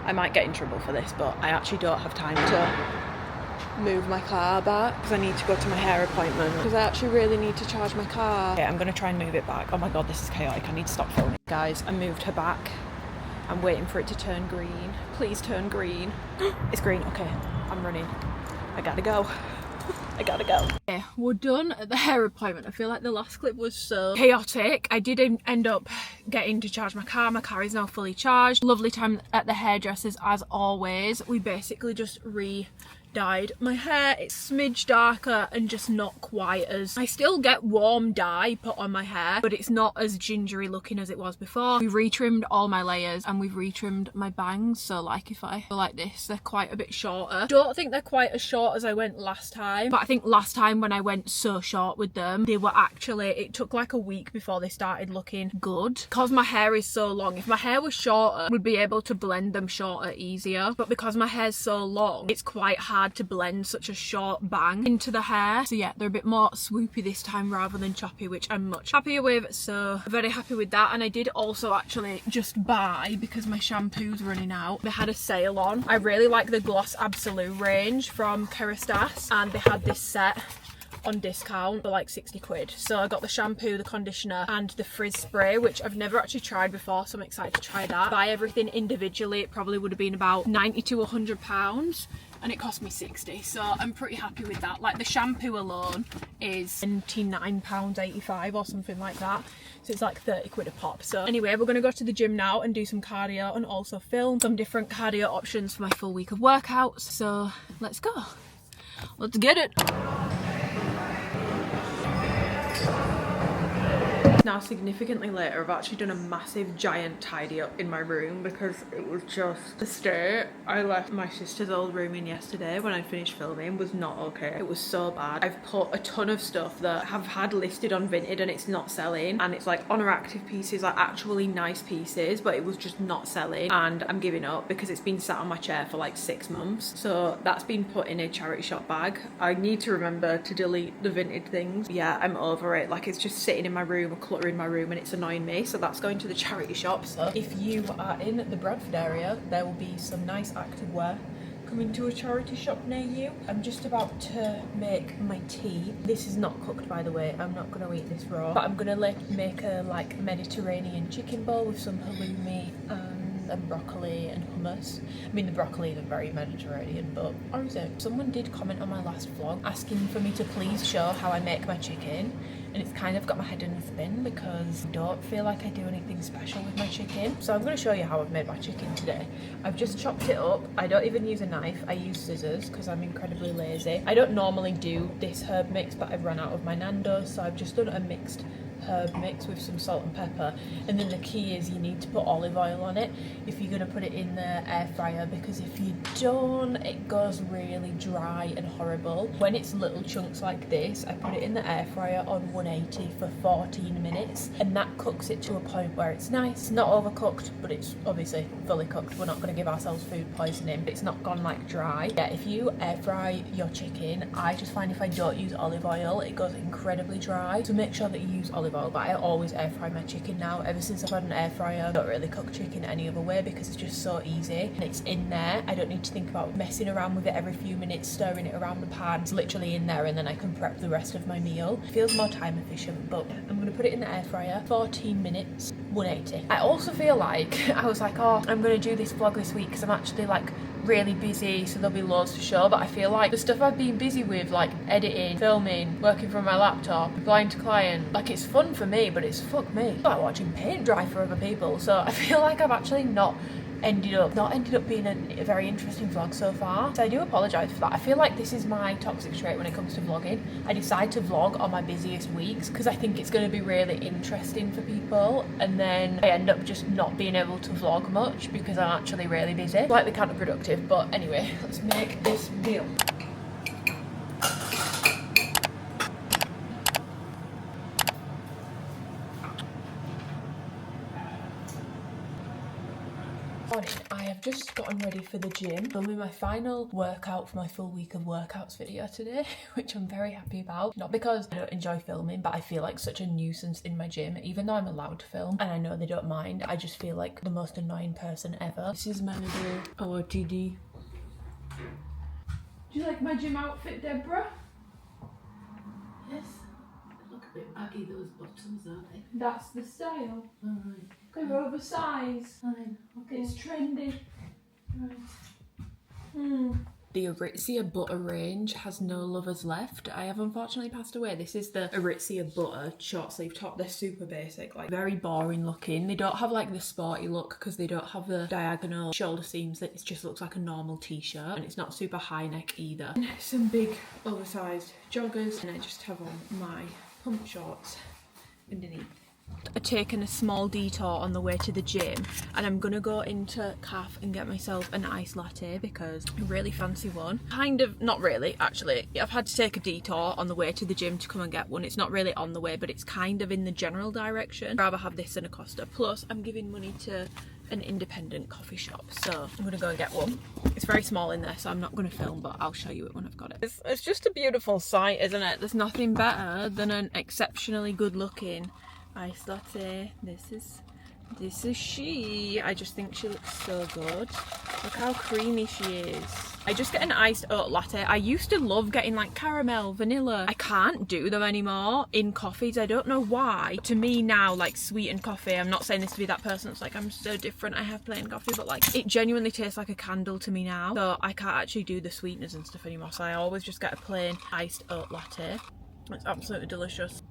Speaker 1: I might get in trouble for this, but I actually don't have time to move my car back because I need to go to my hair appointment because I actually really need to charge my car. Okay, I'm gonna try and move it back. Oh my god, this is chaotic. I need to stop filming. Guys, I moved her back. I'm waiting for it to turn green. Please turn green. It's green. Okay, I'm running. I gotta go. I gotta go. Yeah, we're done at the hair appointment. I feel like the last clip was so chaotic. I did end up getting to charge my car. My car is now fully charged. Lovely time at the hairdressers as always. We basically just dyed my hair. It's smidge darker and just not quite as... I still get warm dye put on my hair, but it's not as gingery looking as it was before. We retrimmed all my layers and we've retrimmed my bangs, so like if I go like this, they're quite a bit shorter. Don't think they're quite as short as I went last time, but I think last time when I went so short with them, they were actually... it took like a week before they started looking good. Because my hair is so long, if my hair was shorter, we'd be able to blend them shorter easier, but because my hair's so long, it's quite hard to blend such a short bang into the hair. So yeah, they're a bit more swoopy this time rather than choppy, which I'm much happier with, so very happy with that. And I did also actually just buy, because my shampoo's running out, they had a sale on. I really like the Gloss Absolute range from Kerastase, and they had this set on discount for like 60 quid. So I got the shampoo, the conditioner and the frizz spray, which I've never actually tried before, so I'm excited to try that. Buy everything individually, it probably would have been about 90 to 100 pounds and it cost me 60, so I'm pretty happy with that. Like the shampoo alone is £29.85 or something like that, so it's like 30 quid a pop. So anyway, we're gonna go to the gym now and do some cardio and also film some different cardio options for my full week of workouts. So let's go, let's get it. Now significantly later, I've actually done a massive giant tidy up in my room because it was just the state I left my sister's old room in yesterday when I finished filming was not okay. It was so bad. I've put a ton of stuff that I've had listed on Vinted and it's not selling, and it's like honor active pieces, like actually nice pieces, but it was just not selling, and I'm giving up because it's been sat on my chair for like 6 months. So that's been put in a charity shop bag. I need to remember to delete the Vinted things. Yeah, I'm over it. Like it's just sitting in my room, cluttering my room, and it's annoying me, so that's going to the charity shop. So if you are in the Bradford area, there will be some nice active wear coming to a charity shop near you. I'm just about to make my tea. This is not cooked, by the way. I'm not going to eat this raw, but I'm going to make a like Mediterranean chicken bowl with some halloumi and broccoli and hummus. I mean, the broccoli isn't very Mediterranean, but or is it? Someone did comment on my last vlog asking for me to please show how I make my chicken, and it's kind of got my head in a spin because I don't feel like I do anything special with my chicken. So I'm going to show you how I've made my chicken today. I've just chopped it up. I don't even use a knife. I use scissors because I'm incredibly lazy. I don't normally do this herb mix, but I've run out of my Nando's, so I've just done a mixed herb mix with some salt and pepper, and then the key is you need to put olive oil on it if you're going to put it in the air fryer, because if you don't, it goes really dry and horrible. When it's little chunks like this, I put it in the air fryer on 180 for 14 minutes, and that cooks it to a point where it's nice, not overcooked, but it's obviously fully cooked. We're not going to give ourselves food poisoning, but it's not gone like dry. Yeah, if you air fry your chicken, I just find if I don't use olive oil, it goes incredibly dry, so make sure that you use olive oil. But I always air fry my chicken now. Ever since I've had an air fryer, I don't really cook chicken any other way because it's just so easy, and it's in there. I don't need to think about messing around with it every few minutes, stirring it around the pan. It's literally in there, and then I can prep the rest of my meal. It feels more time efficient, but I'm going to put it in the air fryer, 14 minutes, 180. I also feel like, I was like, oh, I'm going to do this vlog this week because I'm actually like really busy, so there'll be loads to show, but I feel like the stuff I've been busy with, like editing, filming, working from my laptop, replying to clients, like it's fun for me, but it's fuck me. It's like watching paint dry for other people, so I feel like I've actually not ended up being a very interesting vlog so far, so I do apologise for that. I feel like this is my toxic trait when it comes to vlogging. I decide to vlog on my busiest weeks because I think it's going to be really interesting for people, and then I end up just not being able to vlog much because I'm actually really busy. Slightly counterproductive, but anyway, let's make this meal. I have just gotten ready for the gym, filming my final workout for my full week of workouts video today, which I'm very happy about. Not because I don't enjoy filming, but I feel like such a nuisance in my gym, even though I'm allowed to film and I know they don't mind. I just feel like the most annoying person ever. This is my little OOTD. Do you like my gym outfit, Deborah?
Speaker 3: Yes. They look a bit baggy, those bottoms, aren't they?
Speaker 1: That's the style.
Speaker 3: Alright.
Speaker 1: They're oversized.
Speaker 3: Fine. Okay.
Speaker 1: It's trendy. Right. The Aritzia butter range has no lovers left. I have unfortunately passed away. This is the Aritzia butter short sleeve top. They're super basic, like very boring looking. They don't have like the sporty look because they don't have the diagonal shoulder seams. It just looks like a normal t-shirt, and it's not super high neck either. And some big oversized joggers, and I just have on my pump shorts underneath. I've taken a small detour on the way to the gym, and I'm gonna go into Caf and get myself an iced latte because I really fancy one. Kind of, not really, actually. I've had to take a detour on the way to the gym to come and get one. It's not really on the way, but it's kind of in the general direction. I'd rather have this than a Costa. Plus, I'm giving money to an independent coffee shop, so I'm gonna go and get one. It's very small in there, so I'm not gonna film, but I'll show you it when I've got it. It's just a beautiful sight, isn't it? There's nothing better than an exceptionally good looking iced latte. This is she. I just think she looks so good. Look how creamy she is. I just get an iced oat latte. I used to love getting like caramel, vanilla. I can't do them anymore in coffees. I don't know why. To me now, like sweetened coffee, I'm not saying this to be that person. It's like I'm so different. I have plain coffee, but like it genuinely tastes like a candle to me now. So I can't actually do the sweeteners and stuff anymore. So I always just get a plain iced oat latte. It's absolutely delicious.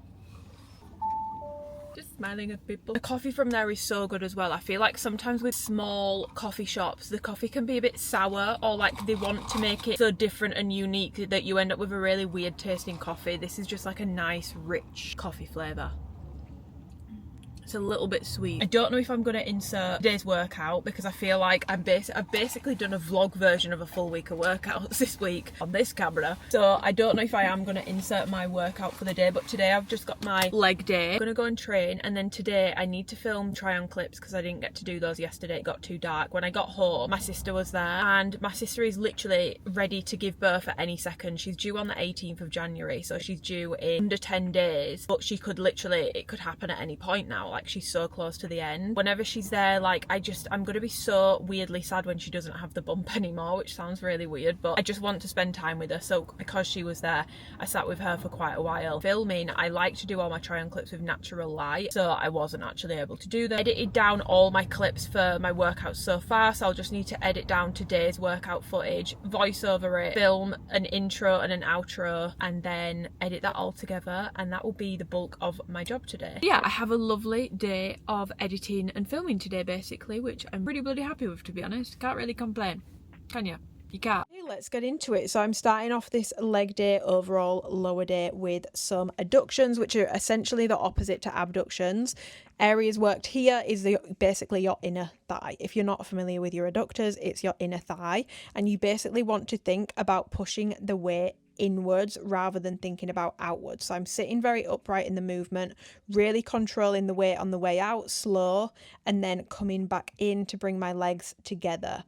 Speaker 1: Just smiling at people. The coffee from there is so good as well. I feel like sometimes with small coffee shops, the coffee can be a bit sour, or like they want to make it so different and unique that you end up with a really weird tasting coffee. This is just like a nice, rich coffee flavour. It's a little bit sweet. I don't know if I'm going to insert today's workout because I feel like I've basically done a vlog version of a full week of workouts this week on this camera. So I don't know if I am going to insert my workout for the day, but today I've just got my leg day. I'm going to go and train, and then today I need to film try-on clips because I didn't get to do those yesterday. It got too dark. When I got home, my sister was there, and my sister is literally ready to give birth at any second. She's due on the 18th of January, so she's due in under 10 days, but she could literally, it could happen at any point now. Like she's so close to the end. Whenever she's there, like I'm gonna be so weirdly sad when she doesn't have the bump anymore, which sounds really weird, but I just want to spend time with her. So because she was there, I sat with her for quite a while filming. I like to do all my try-on clips with natural light, so I wasn't actually able to do that. I edited down all my clips for my workouts so far, so I'll just need to edit down today's workout footage, voice over it, film an intro and an outro, and then edit that all together, and that will be the bulk of my job today. Yeah, I have a lovely day of editing and filming today basically, which I'm pretty bloody happy with, to be honest. Can't really complain, can you? You can't.
Speaker 2: Okay, let's get into it. So I'm starting off this leg day, overall lower day, with some adductions, which are essentially the opposite to abductions. Areas worked here is basically your inner thigh. If you're not familiar with your adductors, it's your inner thigh, and you basically want to think about pushing the weight inwards rather than thinking about outwards. So I'm sitting very upright in the movement, really controlling the weight on the way out, slow, and then coming back in to bring my legs together.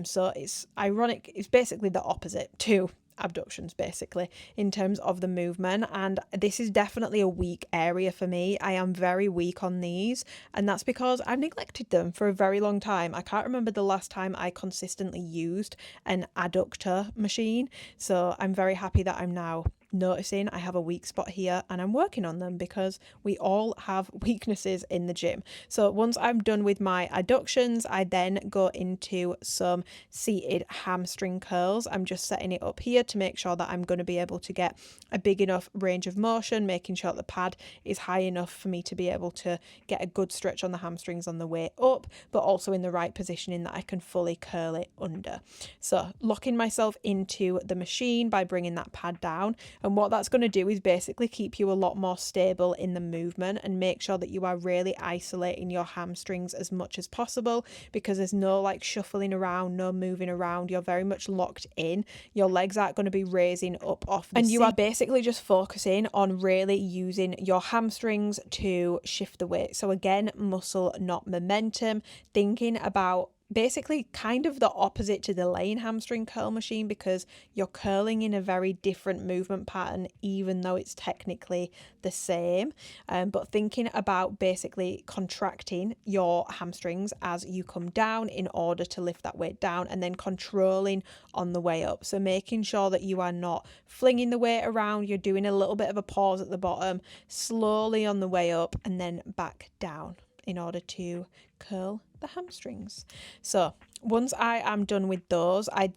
Speaker 2: So it's ironic, it's basically the opposite to abductions basically in terms of the movement, and this is definitely a weak area for me. I am very weak on these, and that's because I've neglected them for a very long time. I can't remember the last time I consistently used an adductor machine, so I'm very happy that I'm now noticing I have a weak spot here and I'm working on them, because we all have weaknesses in the gym. So once I'm done with my adductions, I then go into some seated hamstring curls. I'm just setting it up here to make sure that I'm going to be able to get a big enough range of motion, making sure the pad is high enough for me to be able to get a good stretch on the hamstrings on the way up, but also in the right positioning that I can fully curl it under. So locking myself into the machine by bringing that pad down. And what that's going to do is basically keep you a lot more stable in the movement and make sure that you are really isolating your hamstrings as much as possible, because there's no like shuffling around, no moving around. You're very much locked in. Your legs aren't going to be raising up off the seat. You are basically just focusing on really using your hamstrings to shift the weight. So again, muscle, not momentum, thinking about basically kind of the opposite to the laying hamstring curl machine, because you're curling in a very different movement pattern, even though it's technically the same. But thinking about basically contracting your hamstrings as you come down in order to lift that weight down, and then controlling on the way up. So making sure that you are not flinging the weight around, you're doing a little bit of a pause at the bottom, slowly on the way up, and then back down in order to curl the hamstrings. So once I am done with those, I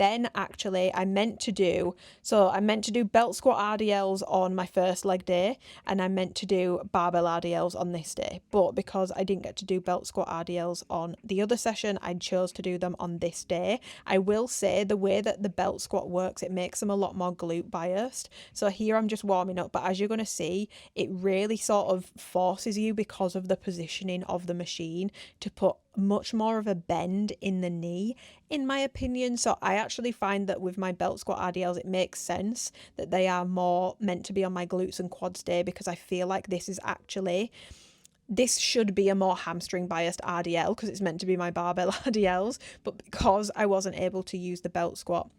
Speaker 2: meant to do belt squat RDLs on my first leg day, and I meant to do barbell RDLs on this day. But because I didn't get to do belt squat RDLs on the other session, I chose to do them on this day. I will say the way that the belt squat works, it makes them a lot more glute biased. So here I'm just warming up, but as you're going to see, it really sort of forces you, because of the positioning of the machine, to put much more of a bend in the knee, in my opinion. So I actually find that with my belt squat RDLs, it makes sense that they are more meant to be on my glutes and quads day, because I feel like this should be a more hamstring biased RDL, because it's meant to be my barbell RDLs, but because I wasn't able to use the belt squat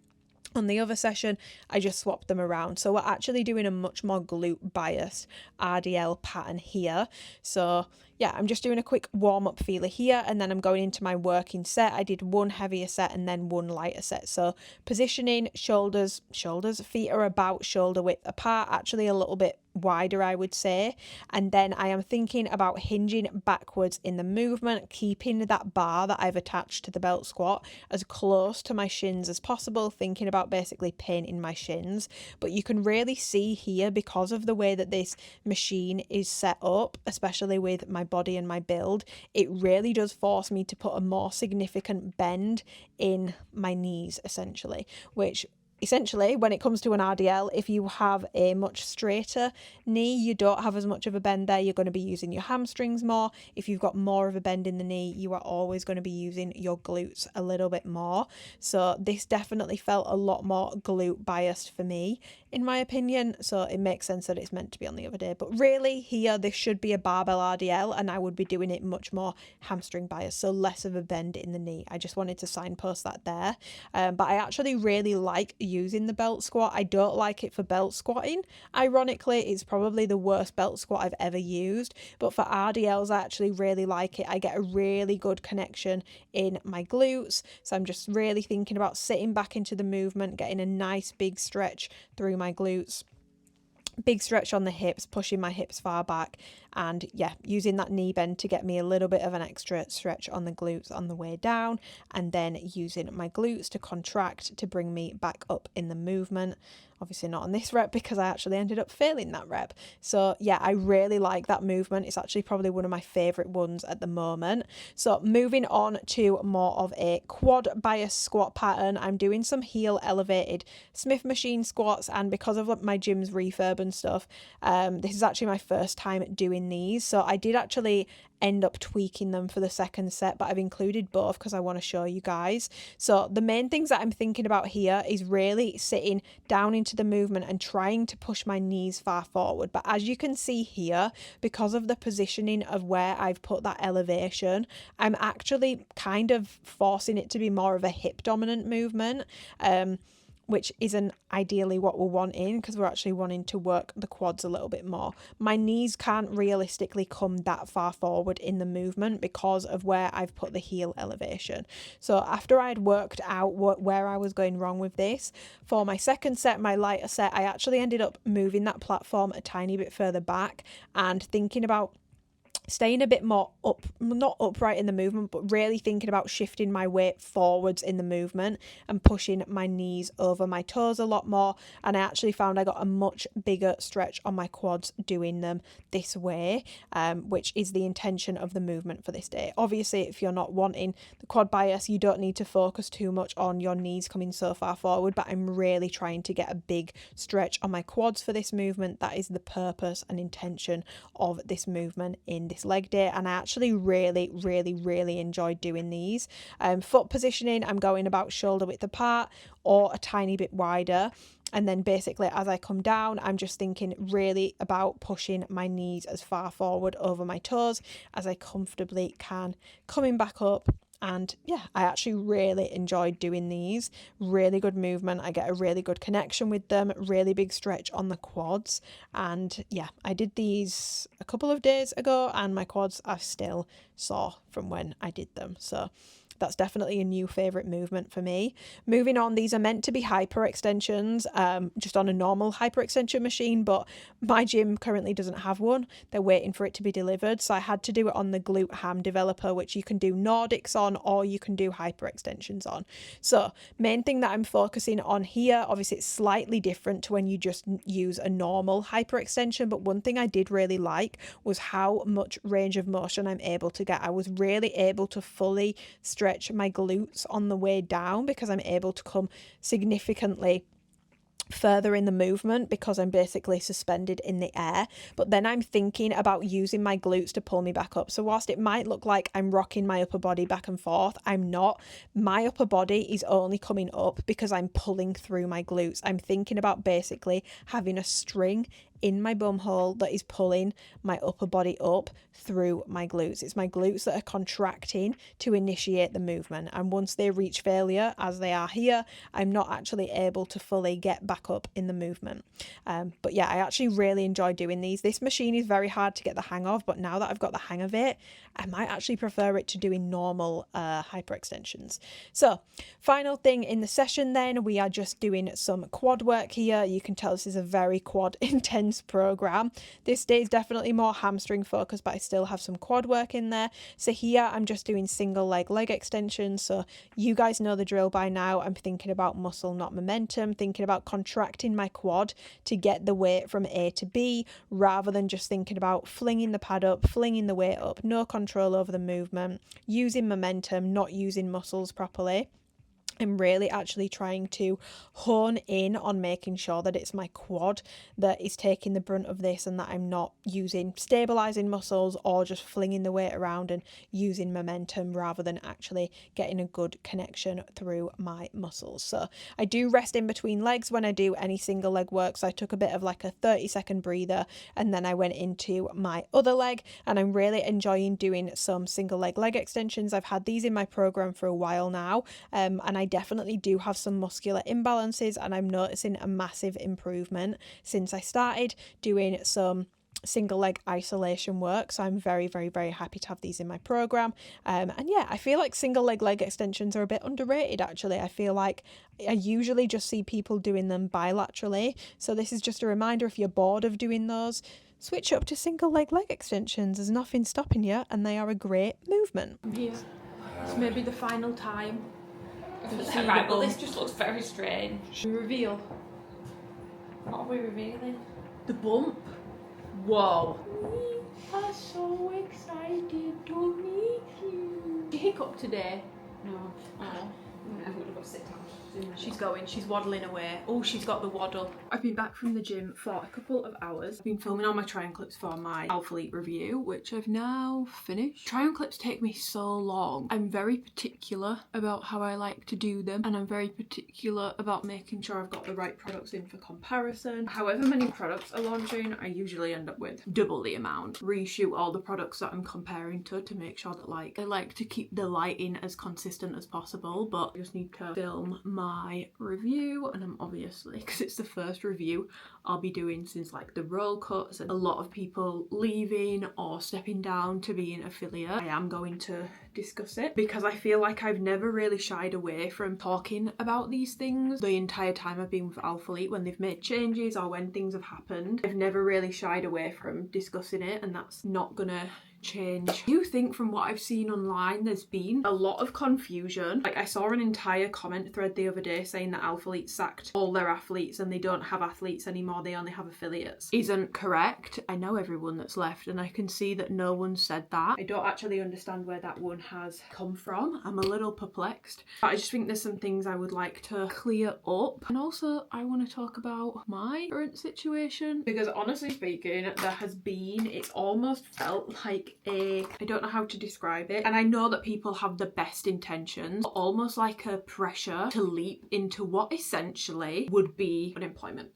Speaker 2: on the other session, I just swapped them around. So we're actually doing a much more glute biased RDL pattern here. So yeah, I'm just doing a quick warm up feeler here, and then I'm going into my working set. I did one heavier set and then one lighter set. So positioning, shoulders, feet are about shoulder width apart, actually a little bit wider, I would say. And then I am thinking about hinging backwards in the movement, keeping that bar that I've attached to the belt squat as close to my shins as possible, thinking about basically pinning my shins. But you can really see here, because of the way that this machine is set up, especially with my body and my build, it really does force me to put a more significant bend in my knees, essentially, which essentially, when it comes to an RDL, if you have a much straighter knee, you don't have as much of a bend there. You're going to be using your hamstrings more. If you've got more of a bend in the knee, you are always going to be using your glutes a little bit more. So this definitely felt a lot more glute biased for me, in my opinion. So it makes sense that it's meant to be on the other day. But really here, this should be a barbell RDL, and I would be doing it much more hamstring biased, so less of a bend in the knee. I just wanted to signpost that there. But I actually really like using the belt squat. I don't like it for belt squatting. Ironically, it's probably the worst belt squat I've ever used, but for RDLs I actually really like it. I get a really good connection in my glutes, so I'm just really thinking about sitting back into the movement, getting a nice big stretch through my glutes, big stretch on the hips, pushing my hips far back, and yeah, using that knee bend to get me a little bit of an extra stretch on the glutes on the way down, and then using my glutes to contract to bring me back up in the movement. Obviously not on this rep because I actually ended up failing that rep. So yeah, I really like that movement. It's actually probably one of my favorite ones at the moment. So moving on to more of a quad bias squat pattern, I'm doing some heel elevated Smith machine squats, and because of my gym's refurb and stuff, this is actually my first time doing these. So I did actually end up tweaking them for the second set, but I've included both because I want to show you guys. So the main things that I'm thinking about here is really sitting down into the movement and trying to push my knees far forward. But as you can see here, because of the positioning of where I've put that elevation, I'm actually kind of forcing it to be more of a hip dominant movement, which isn't ideally what we're wanting, because we're actually wanting to work the quads a little bit more. My knees can't realistically come that far forward in the movement because of where I've put the heel elevation. So after I'd worked out where I was going wrong with this, for my second set, my lighter set, I actually ended up moving that platform a tiny bit further back and thinking about staying a bit more up, not upright in the movement, but really thinking about shifting my weight forwards in the movement and pushing my knees over my toes a lot more. And I actually found I got a much bigger stretch on my quads doing them this way, which is the intention of the movement for this day. Obviously, if you're not wanting the quad bias, you don't need to focus too much on your knees coming so far forward, but I'm really trying to get a big stretch on my quads for this movement. That is the purpose and intention of this movement in this leg day, and I actually really enjoyed doing these. Foot positioning, I'm going about shoulder width apart or a tiny bit wider, and then basically as I come down, I'm just thinking really about pushing my knees as far forward over my toes as I comfortably can, coming back up. And yeah, I actually really enjoyed doing these. Really good movement. I get a really good connection with them, really big stretch on the quads. And yeah, I did these a couple of days ago and my quads are still sore from when I did them. So that's definitely a new favorite movement for me. Moving on, these are meant to be hyperextensions, just on a normal hyperextension machine, but my gym currently doesn't have one. They're waiting for it to be delivered. So I had to do it on the glute ham developer, which you can do Nordics on, or you can do hyperextensions on. So main thing that I'm focusing on here, obviously it's slightly different to when you just use a normal hyperextension, but one thing I did really like was how much range of motion I'm able to get. I was really able to fully stretch my glutes on the way down because I'm able to come significantly further in the movement because I'm basically suspended in the air. But then I'm thinking about using my glutes to pull me back up. So whilst it might look like I'm rocking my upper body back and forth, I'm not. My upper body is only coming up because I'm pulling through my glutes. I'm thinking about basically having a string in my bum hole that is pulling my upper body up through my glutes. It's my glutes that are contracting to initiate the movement, and once they reach failure, as they are here, I'm not actually able to fully get back up in the movement. But yeah, I actually really enjoy doing these. This machine is very hard to get the hang of, but now that I've got the hang of it, I might actually prefer it to doing normal hyperextensions. So final thing in the session then, we are just doing some quad work here. You can tell this is a very quad intense program. This day is definitely more hamstring focused, but I still have some quad work in there. So here I'm just doing single leg extensions. So you guys know the drill by now. I'm thinking about muscle, not momentum, thinking about contracting my quad to get the weight from A to B, rather than just thinking about flinging the pad up, flinging the weight up, no control over the movement, using momentum, not using muscles properly. I'm really actually trying to hone in on making sure that it's my quad that is taking the brunt of this, and that I'm not using stabilizing muscles or just flinging the weight around and using momentum rather than actually getting a good connection through my muscles. So I do rest in between legs when I do any single leg work. So I took a bit of like a 30-second breather and then I went into my other leg, and I'm really enjoying doing some single leg extensions. I've had these in my program for a while now, and I definitely do have some muscular imbalances, and I'm noticing a massive improvement since I started doing some single leg isolation work. So I'm very, very, very happy to have these in my program. And yeah, I feel like single leg extensions are a bit underrated actually. I feel like I usually just see people doing them bilaterally. So this is just a reminder, if you're bored of doing those, switch up to single leg extensions. There's nothing stopping you, and they are a great movement.
Speaker 1: Here, it's maybe the final time.
Speaker 4: Right, well this just looks very strange.
Speaker 1: Should we reveal
Speaker 4: What are we revealing?
Speaker 1: the bump? Whoa.
Speaker 4: We are so excited to meet you.
Speaker 1: Did you hiccup today?
Speaker 4: No. Oh. I'm gonna go sit down.
Speaker 1: She's going, she's waddling away. Oh, she's got the waddle. I've been back from the gym for a couple of hours. I've been filming all my try-on clips for my Alphalete review, which I've now finished. Try-on clips take me so long. I'm very particular about how I like to do them, and I'm very particular about making sure I've got the right products in for comparison. However many products are launching, I usually end up with double the amount. Reshoot all the products that I'm comparing to make sure that, like, I like to keep the lighting as consistent as possible, but I just need to film my review, and I'm obviously, because it's the first review I'll be doing since like the roll cuts and a lot of people leaving or stepping down to be an affiliate, I am going to discuss it because I feel like I've never really shied away from talking about these things the entire time I've been with Alphalete. When they've made changes or when things have happened, I've never really shied away from discussing it, and that's not gonna change. I do think from what I've seen online there's been a lot of confusion. Like, I saw an entire comment thread the other day saying that Alphalete sacked all their athletes and they don't have athletes anymore, they only have affiliates. Isn't correct. I know everyone that's left and I can see that no one said that. I don't actually understand where that one has come from. I'm a little perplexed, but I just think there's some things I would like to clear up, and also I want to talk about my current situation because honestly speaking there has been, it's almost felt like I don't know how to describe it, and I know that people have the best intentions, but almost like a pressure to leap into what essentially would be unemployment.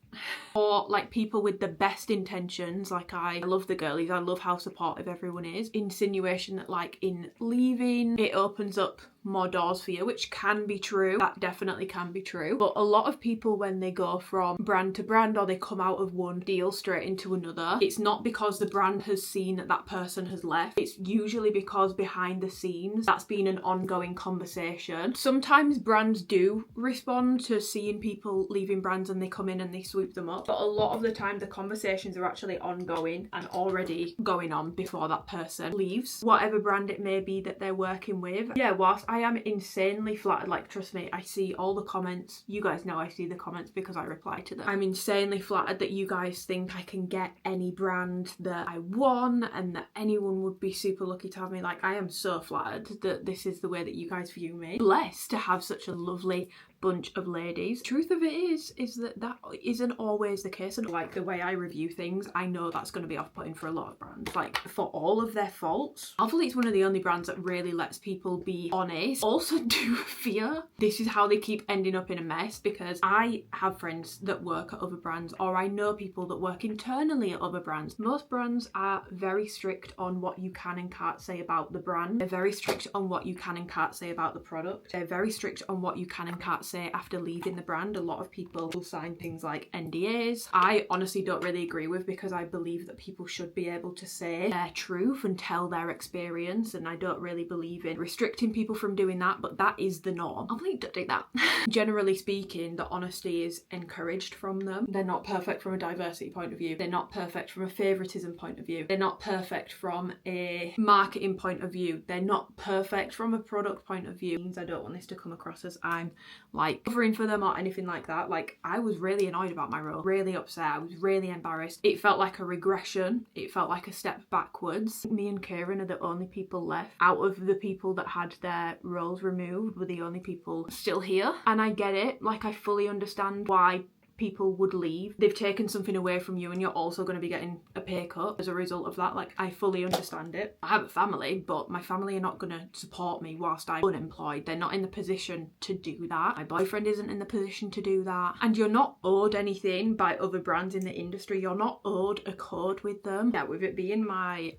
Speaker 1: Or like people with the best intentions, like I love the girlies, I love how supportive everyone is, insinuation that like in leaving it opens up more doors for you, which can be true, that definitely can be true, but a lot of people when they go from brand to brand or they come out of one deal straight into another, it's not because the brand has seen that that person has left, it's usually because behind the scenes that's been an ongoing conversation. Sometimes brands do respond to seeing people leaving brands and they come in and they swoop them up, but a lot of the time the conversations are actually ongoing and already going on before that person leaves, whatever brand it may be that they're working with. Yeah, whilst I am insanely flattered, like trust me, I see all the comments, you guys know I see the comments because I reply to them. I'm insanely flattered that you guys think I can get any brand that I want and that anyone would be super lucky to have me. Like, I am so flattered that this is the way that you guys view me. Blessed to have such a lovely bunch of ladies. Truth of it is that isn't always the case, and like the way I review things, I know that's going to be off-putting for a lot of brands. Like, for all of their faults, Alphalete's one of the only brands that really lets people be honest. Also do fear. This is how they keep ending up in a mess, because I have friends that work at other brands, or I know people that work internally at other brands. Most brands are very strict on what you can and can't say about the brand. They're very strict on what you can and can't say about the product. They're very strict on what you can and can't say after leaving the brand. A lot of people will sign things like NDAs. I honestly don't really agree with, because I believe that people should be able to say their truth and tell their experience, and I don't really believe in restricting people from doing that, but that is the norm. Alphalete don't do that. Generally speaking, the honesty is encouraged from them. They're not perfect from a diversity point of view. They're not perfect from a favoritism point of view. They're not perfect from a marketing point of view. They're not perfect from a product point of view. I don't want this to come across as I'm like covering for them or anything like that. Like, I was really annoyed about my role, really upset, I was really embarrassed. It felt like a regression, it felt like a step backwards. Me and Kieran are the only people left. Out of the people that had their roles removed, were the only people still here, and I get it. Like, I fully understand why people would leave. They've taken something away from you and you're also going to be getting a pay cut as a result of that. Like, I fully understand it. I have a family, but my family are not going to support me whilst I'm unemployed. They're not in the position to do that. My boyfriend isn't in the position to do that. And you're not owed anything by other brands in the industry. You're not owed a code with them. Yeah, with it being my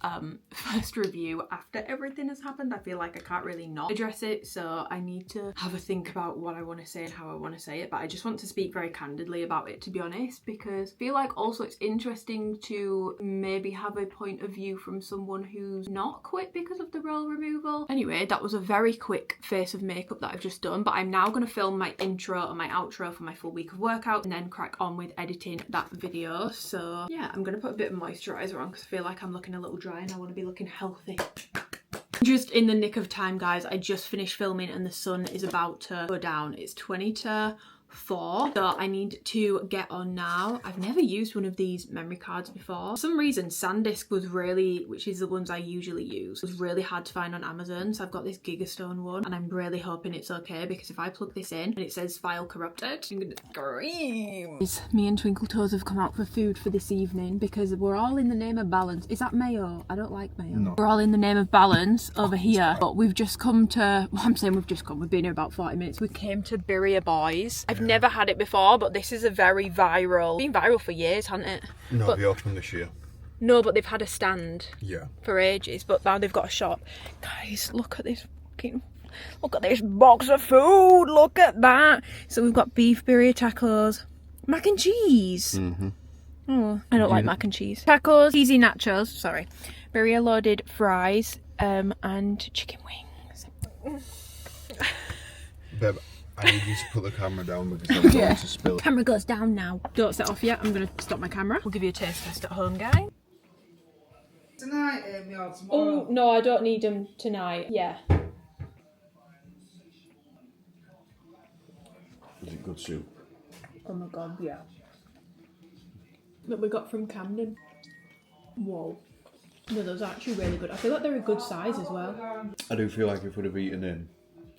Speaker 1: first review after everything has happened, I feel like I can't really not address it. So I need to have a think about what I want to say and how I want to say it. But I just want to speak very candidly about about it, to be honest, because I feel like also it's interesting to maybe have a point of view from someone who's not quit because of the roll removal. Anyway, that was a very quick face of makeup that I've just done, but I'm now going to film my intro and my outro for my full week of workout and then crack on with editing that video. So yeah, I'm going to put a bit of moisturiser on because I feel like I'm looking a little dry and I want to be looking healthy. Just in the nick of time, guys, I just finished filming and the sun is about to go down. It's 20 to 4, so I need to get on now. I've never used one of these memory cards before. For some reason, SanDisk was really, which is the ones I usually use, was really hard to find on Amazon. So I've got this Gigastone one and I'm really hoping it's okay, because if I plug this in and it says file corrupted, I'm gonna scream. Me and Twinkle Toes have come out for food for this evening because we're all in the name of balance. Is that mayo? I don't like mayo. No. We're all in the name of balance over here, but we've just come to, well, I'm saying we've just come, we've been here about 40 minutes. We came to Birria Boys. I've never had it before, but this is a very viral, been viral for years, hasn't it?
Speaker 5: No,
Speaker 1: but,
Speaker 5: they opened this year.
Speaker 1: No, but they've had a stand
Speaker 5: for
Speaker 1: ages, but now they've got a shop. Guys, look at this look at this box of food, look at that. So we've got beef birria tacos, mac and cheese. Oh, I don't like mac and cheese. Tacos, cheesy nachos, sorry, birria loaded fries, and chicken wings.
Speaker 5: Babe, I need you to put the camera down because I'm going to spill.
Speaker 1: Camera goes down now. Don't set off yet. I'm going to stop my camera. We'll give you a taste test at home, guys.
Speaker 6: Tonight, Amy, or tomorrow?
Speaker 1: Oh, no, I don't need them tonight. Yeah.
Speaker 5: Is it good soup?
Speaker 1: Oh my god, yeah. That we got from Camden. Whoa. No, those are actually really good. I feel like they're a good size as well.
Speaker 5: I do feel like if we'd have eaten in,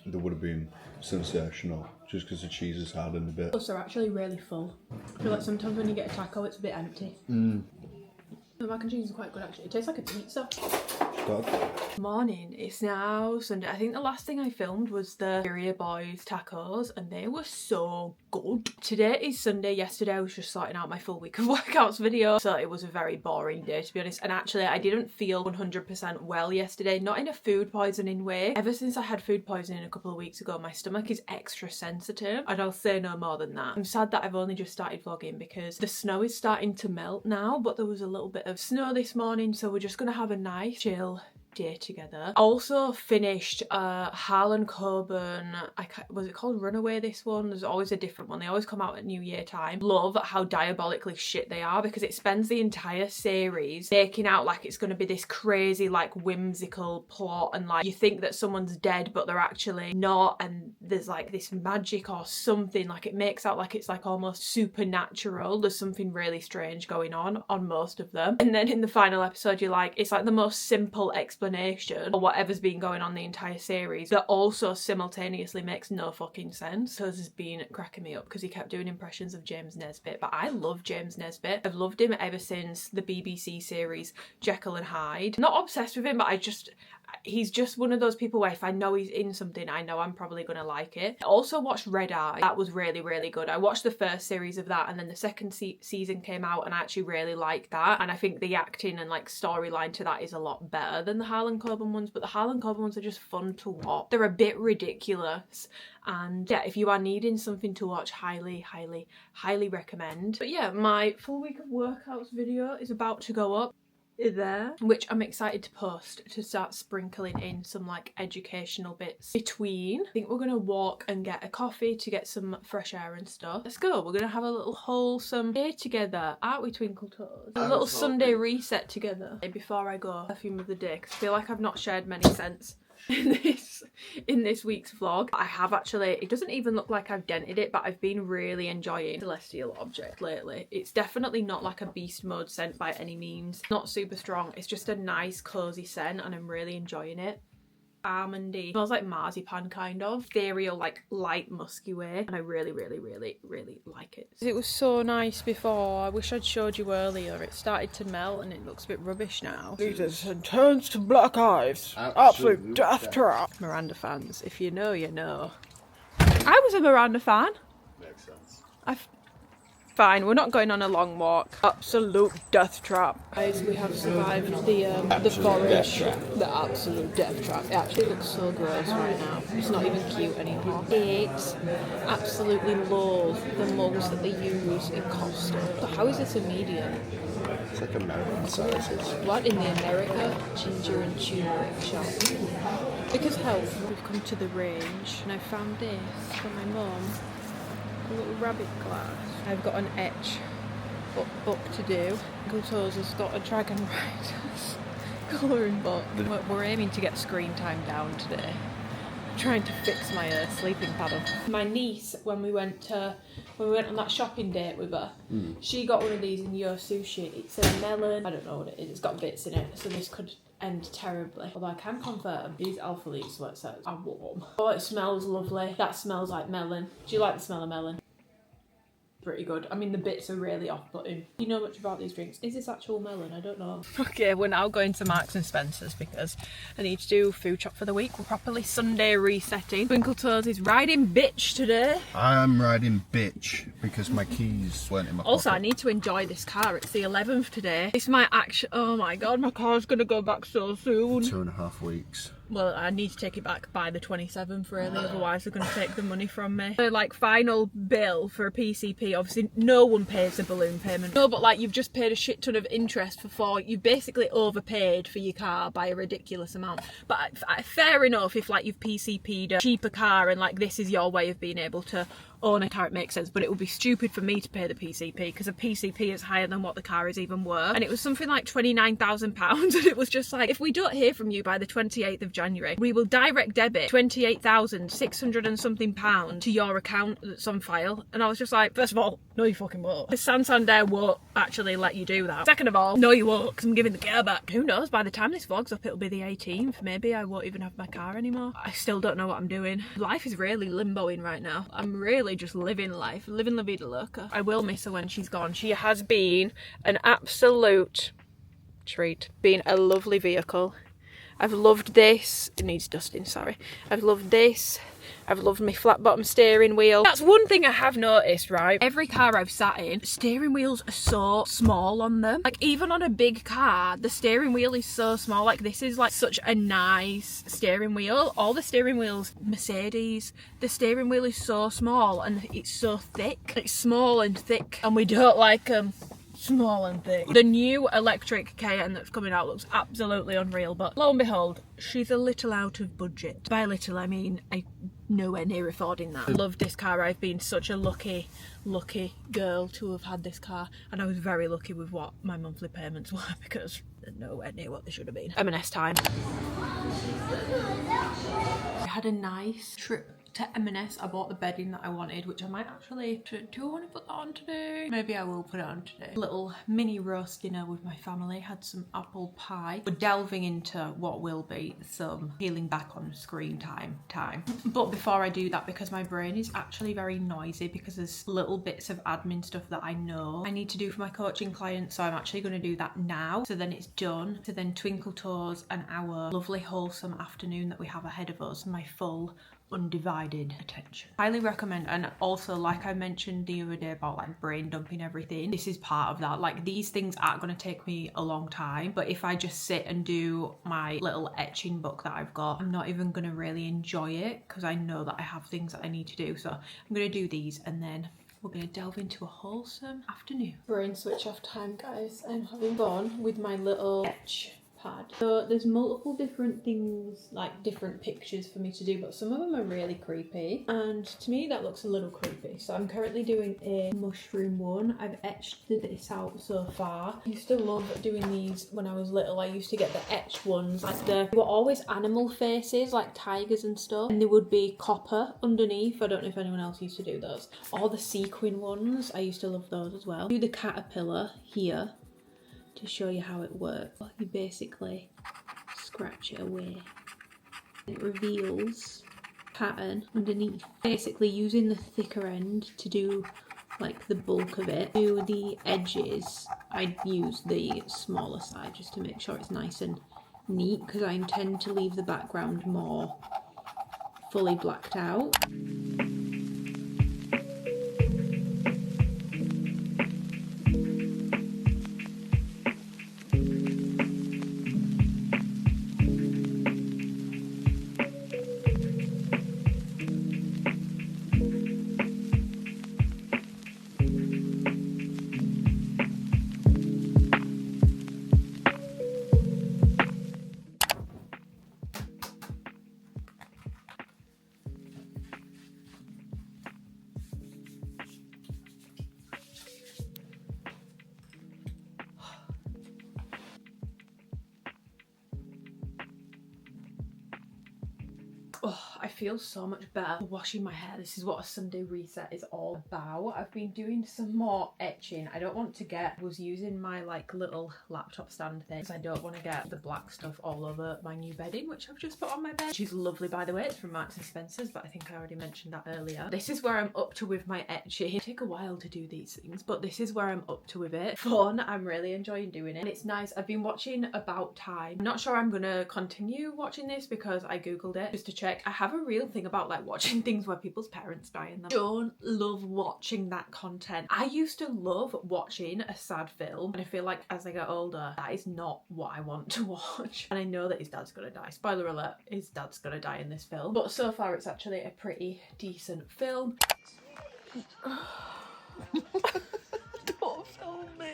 Speaker 5: they would have been sensational, just because the cheese is hardened a bit.
Speaker 1: Plus, they're actually really full. I feel like sometimes when you get a taco, it's a bit empty. The mac and cheese is quite good, actually. It tastes like a pizza. Morning, it's now Sunday. I think the last thing I filmed was the Birria Boys tacos and they were so good. Today is Sunday. Yesterday I was just sorting out my full week of workouts video, so it was a very boring day, to be honest. And actually I didn't feel 100% well yesterday, not in a food poisoning way. Ever since I had food poisoning a couple of weeks ago, my stomach is extra sensitive, and I'll say no more than that. I'm sad that I've only just started vlogging because the snow is starting to melt now, but there was a little bit of snow this morning, so we're just gonna have a nice chill day together. Also finished Harlan Coben, was it called Runaway, this one? There's always a different one. They always come out at New Year time. Love how diabolically shit they are, because it spends the entire series making out like it's going to be this crazy like whimsical plot, and like you think that someone's dead but they're actually not, and there's like this magic or something. Like it makes out like it's like almost supernatural. There's something really strange going on most of them, and then in the final episode you're like, it's like the most simple explanation of whatever's been going on the entire series that also simultaneously makes no fucking sense. So this has been cracking me up because he kept doing impressions of James Nesbitt, but I love James Nesbitt. I've loved him ever since the BBC series Jekyll and Hyde. Not obsessed with him, but he's just one of those people where if I know he's in something, I know I'm probably gonna like it. I also watched Red Eye. That was really, really good. I watched the first series of that, and then the second season came out, and I actually really liked that. And I think the acting and like storyline to that is a lot better than the Harlan Coben ones, but the Harlan Coben ones are just fun to watch. They're a bit ridiculous, and yeah, if you are needing something to watch, highly, highly, highly recommend. But yeah, my full week of workouts video is about to go up there, which I'm excited to post, to start sprinkling in some like educational bits between. I think we're gonna walk and get a coffee to get some fresh air and stuff. Let's go. We're gonna have a little wholesome day together, aren't we, Twinkle Toes? A little Sunday reset together before I go. Perfume of the day, because I feel like I've not shared many scents in this week's vlog. I have actually, it doesn't even look like I've dented it, but I've been really enjoying Celestial Object lately. It's definitely not like a beast mode scent by any means, not super strong. It's just a nice cozy scent and I'm really enjoying it. Almondy, smells like marzipan, kind of ethereal, like light musky way, and I really, really, really, really like it. It was so nice before. I wish I'd showed you earlier. It started to melt and it looks a bit rubbish now. Jesus, and turns to black eyes. Absolute death trap. Miranda fans, if you know, you know. I was a Miranda fan.
Speaker 5: Makes sense.
Speaker 1: Fine, we're not going on a long walk. Absolute death trap. Guys, we have survived the forage. The absolute death trap. It actually looks so gross right now. It's not even cute anymore. It absolutely loathe the mugs that they use in Costa. So how is this a medium?
Speaker 5: It's like American sizes.
Speaker 1: What in the America ginger and turmeric shop? Because health. We've come to the range and I found this for my mum. A little rabbit glass. I've got an etch book to do. Uncle Toes has got a dragon riders colouring book. We're aiming to get screen time down today. Trying to fix my sleeping pattern. My niece, when we went on that shopping date with her, she got one of these in Yo Sushi. It's a melon. I don't know what it is. It's got bits in it, so this could end terribly. Although I can confirm these Alpha Leaf sweatshirts are warm. Oh, it smells lovely. That smells like melon. Do you like the smell of melon? Pretty good. I mean, the bits are really off-putting. Do you know much about these drinks? Is this actual melon? I don't know. Okay, we're now going to Marks and Spencer's because I need to do food shop for the week. We're properly Sunday resetting. Twinkle Toes is riding bitch today.
Speaker 5: I am riding bitch because my keys weren't in my
Speaker 1: Also,
Speaker 5: pocket.
Speaker 1: I need to enjoy this car. It's the 11th today. It's my action. Oh my god, my car's gonna go back so soon.
Speaker 5: 2.5 weeks.
Speaker 1: Well, I need to take it back by the 27th really, otherwise they're going to take the money from me. The like final bill for a PCP, obviously no one pays the balloon payment. No, but like you've just paid a shit ton of interest for you basically overpaid for your car by a ridiculous amount. But fair enough if like you've PCP'd a cheaper car and like this is your way of being able to own a car, it makes sense. But it would be stupid for me to pay the PCP because a PCP is higher than what the car is even worth. And it was something like £29,000 and it was just like, if we don't hear from you by the 28th of January, we will direct debit £28,600 and something to your account that's on file. And I was just like, first of all, no you fucking won't. The Santander won't actually let you do that. Second of all, no you won't, because I'm giving the car back. Who knows, by the time this vlog's up it'll be the 18th. Maybe I won't even have my car anymore. I still don't know what I'm doing. Life is really limboing right now. I'm really just living life, living la vida loca. I will miss her when she's gone. She has been an absolute treat. Been a lovely vehicle. I've loved this. It needs dusting, sorry. I've loved this. I've loved my flat bottom steering wheel. That's one thing I have noticed, right? Every car I've sat in, steering wheels are so small on them. Like even on a big car, the steering wheel is so small. Like this is like such a nice steering wheel. All the steering wheels, Mercedes, the steering wheel is so small and it's so thick. It's small and thick and we don't like them. Small and thick. The new electric Cayenne that's coming out looks absolutely unreal, but lo and behold, she's a little out of budget. By little, I mean nowhere near affording that. I love this car. I've been such a lucky girl to have had this car, and I was very lucky with what my monthly payments were because they're nowhere near what they should have been. M&S time. I had a nice trip to M&S. I bought the bedding that I wanted, which I might actually, do I want to put that on today? Maybe I will put it on today. Little mini roast dinner with my family, had some apple pie. We're delving into what will be some peeling back on screen time. But before I do that, because my brain is actually very noisy because there's little bits of admin stuff that I know I need to do for my coaching clients, so I'm actually going to do that now, so then it's done. So then Twinkle Toes and our lovely wholesome afternoon that we have ahead of us, my full undivided attention. Highly recommend. And also, like I mentioned the other day about like brain dumping everything, this is part of that. Like these things aren't going to take me a long time, but if I just sit and do my little etching book that I've got, I'm not even going to really enjoy it because I know that I have things that I need to do. So I'm going to do these and then we're going to delve into a wholesome afternoon. Brain switch off time, guys. I'm having fun with my little etch pad. So there's multiple different things, like different pictures for me to do, but some of them are really creepy, and to me that looks a little creepy. So I'm currently doing a mushroom one. I've etched this out so far. I used to love doing these when I was little. I used to get the etched ones, like they were always animal faces, like tigers and stuff, and there would be copper underneath. I don't know if anyone else used to do those. Or the sequin ones, I used to love those as well. Do the caterpillar here to show you how it works. You basically scratch it away. It reveals pattern underneath. Basically using the thicker end to do like the bulk of it. Do the edges, I use the smaller side just to make sure it's nice and neat because I intend to leave the background more fully blacked out. Oh, I feel so much better washing my hair. This is what a Sunday reset is all about. I've been doing some more etching. I don't want to get, was using my like little laptop stand thing because I don't want to get the black stuff all over my new bedding, which I've just put on my bed. Which is lovely, by the way. It's from Marks and Spencer's, but I think I already mentioned that earlier. This is where I'm up to with my etching. It take a while to do these things, but this is where I'm up to with it. Fun. I'm really enjoying doing it. And it's nice. I've been watching About Time. I'm not sure I'm gonna continue watching this because I googled it just to check. I have a real thing about like watching things where people's parents die in them. Don't love watching that content. I used to love watching a sad film, and I feel like as I get older, that is not what I want to watch. And I know that his dad's gonna die. Spoiler alert, his dad's gonna die in this film. But so far it's actually a pretty decent film. Don't film me.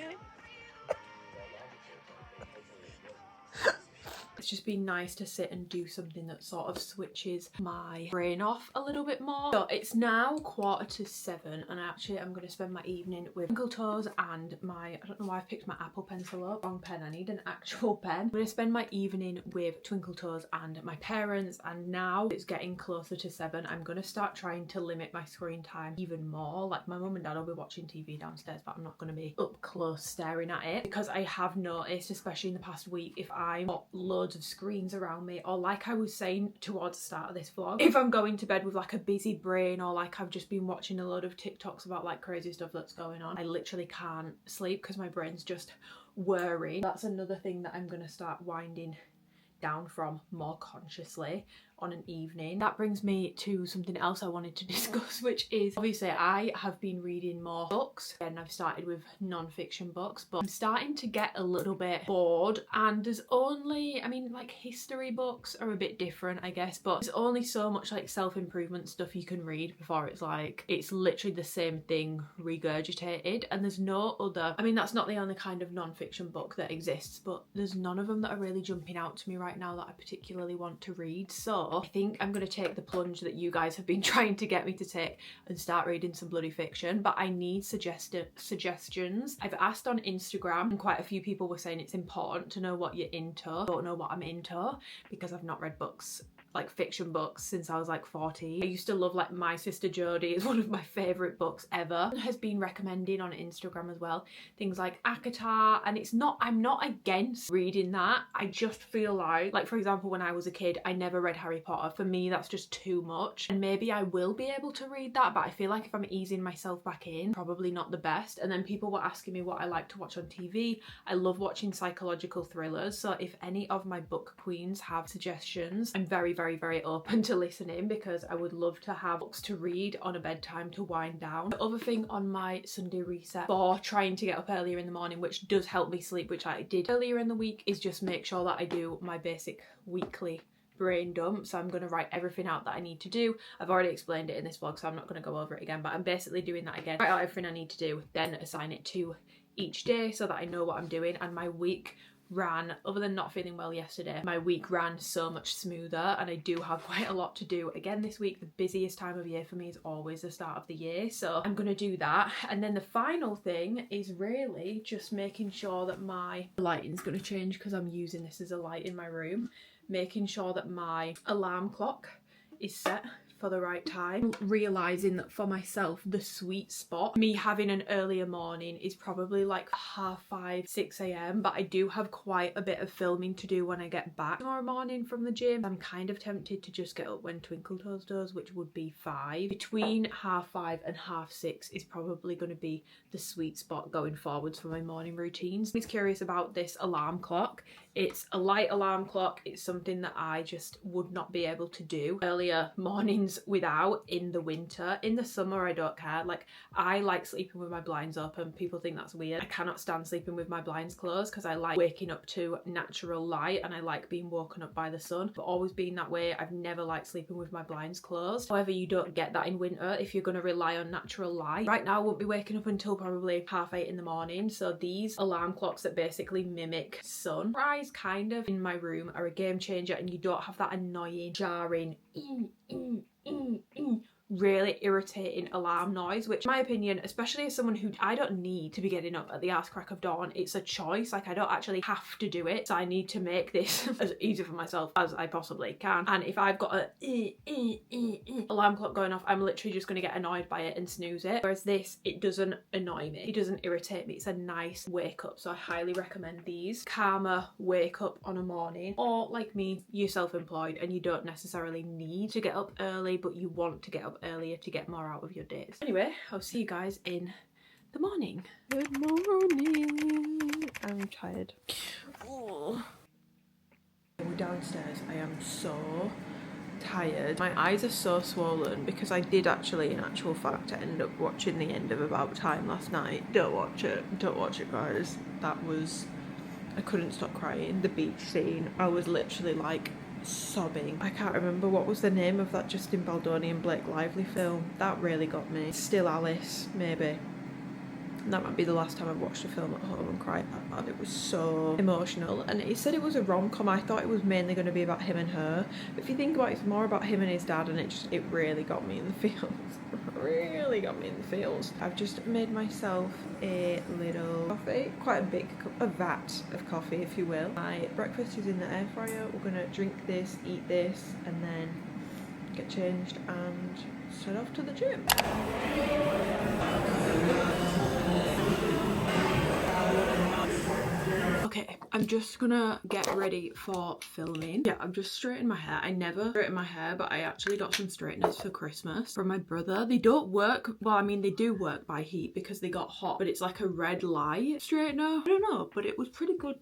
Speaker 1: It's just been nice to sit and do something that sort of switches my brain off a little bit more. So it's now 7:15 and I'm going to spend my evening with Twinkle Toes and my, I don't know why I've picked my Apple pencil up, wrong pen, I need an actual pen. I'm going to spend my evening with Twinkle Toes and my parents, and now it's getting closer to 7. I'm going to start trying to limit my screen time even more. Like my mum and dad will be watching TV downstairs, but I'm not going to be up close staring at it, because I have noticed, especially in the past week, if I'm got loads of screens around me, or like I was saying towards the start of this vlog, if I'm going to bed with like a busy brain, or like I've just been watching a load of TikToks about like crazy stuff that's going on, I literally can't sleep because my brain's just whirring. That's another thing that I'm gonna start winding down from more consciously on an evening. That brings me to something else I wanted to discuss, which is obviously I have been reading more books, and I've started with non-fiction books, but I'm starting to get a little bit bored, and there's only, I mean, like history books are a bit different I guess, but there's only so much like self-improvement stuff you can read before it's like, it's literally the same thing regurgitated, and there's no other, I mean that's not the only kind of non-fiction book that exists, but there's none of them that are really jumping out to me right now that I particularly want to read. So I think I'm going to take the plunge that you guys have been trying to get me to take and start reading some bloody fiction, but I need suggestions. I've asked on Instagram and quite a few people were saying it's important to know what you're into. I don't know what I'm into because I've not read books, like fiction books, since I was like 14. I used to love like My Sister Jodie is one of my favourite books ever. It has been recommending on Instagram as well things like ACOTAR, and it's not, I'm not against reading that. I just feel like for example when I was a kid I never read Harry Potter. For me that's just too much, and maybe I will be able to read that, but I feel like if I'm easing myself back in, probably not the best. And then people were asking me what I like to watch on TV. I love watching psychological thrillers, so if any of my book queens have suggestions, I'm very open to listening, because I would love to have books to read on a bedtime to wind down. The other thing on my Sunday reset for trying to get up earlier in the morning, which does help me sleep, which I did earlier in the week, is just make sure that I do my basic weekly brain dump. So I'm going to write everything out that I need to do. I've already explained it in this vlog, so I'm not going to go over it again, but I'm basically doing that again. Write out everything I need to do, then assign it to each day so that I know what I'm doing. And my week ran, other than not feeling well yesterday, my week ran so much smoother, and I do have quite a lot to do again this week. The busiest time of year for me is always the start of the year, so I'm gonna do that. And then the final thing is really just making sure that my lighting's gonna change because I'm using this as a light in my room, making sure that my alarm clock is set for the right time, realizing that for myself the sweet spot, me having an earlier morning, is probably like 5:30, 6 a.m, but I do have quite a bit of filming to do when I get back tomorrow morning from the gym. I'm kind of tempted to just get up when Twinkle Toes does, which would be 5. Between 5:30 and 6:30 is probably going to be the sweet spot going forwards for my morning routines. I was curious about this alarm clock. It's a light alarm clock. It's something that I just would not be able to do earlier mornings without in the winter. In the summer I don't care, like I like sleeping with my blinds open. People think that's weird. I cannot stand sleeping with my blinds closed because I like waking up to natural light, and I like being woken up by the sun, but always been that way. I've never liked sleeping with my blinds closed. However, you don't get that in winter if you're going to rely on natural light. Right now I won't be waking up until probably 8:30 in the morning, so these alarm clocks that basically mimic sunrise kind of in my room are a game changer, and you don't have that annoying jarring really irritating alarm noise, which in my opinion, especially as someone who I don't need to be getting up at the ass crack of dawn, it's a choice. Like I don't actually have to do it, so I need to make this as easy for myself as I possibly can. And if I've got a alarm clock going off, I'm literally just going to get annoyed by it and snooze it. Whereas this, it doesn't annoy me, it doesn't irritate me, it's a nice wake up. So I highly recommend these. Calmer wake up on a morning, or like me, you're self-employed and you don't necessarily need to get up early, but you want to get up earlier to get more out of your days. Anyway, I'll see you guys in the morning. Good morning. I'm tired. Oh. We're downstairs. I am so tired. My eyes are so swollen because I did actually, in actual fact, end up watching the end of About Time last night. Don't watch it. Don't watch it, guys. That was... I couldn't stop crying. The beach scene, I was literally like sobbing. I can't remember what was the name of that Justin Baldoni and Blake Lively film. That really got me. Still Alice, maybe. That might be the last time I've watched a film at home and cried that bad. It was so emotional. And he said it was a rom-com. I thought it was mainly going to be about him and her. But if you think about it, it's more about him and his dad, and it really got me in the feels. Really got me in the feels. I've just made myself a little coffee. Quite a big cup, a vat of coffee, if you will. My breakfast is in the air fryer. We're going to drink this, eat this, and then get changed and set off to the gym. Okay, I'm just gonna get ready for filming. Yeah, I've just straightened my hair. I never straighten my hair, but I actually got some straighteners for Christmas from my brother. They don't work, well, I mean, they do work by heat because they got hot, but it's like a red light straightener. I don't know, but it was pretty good,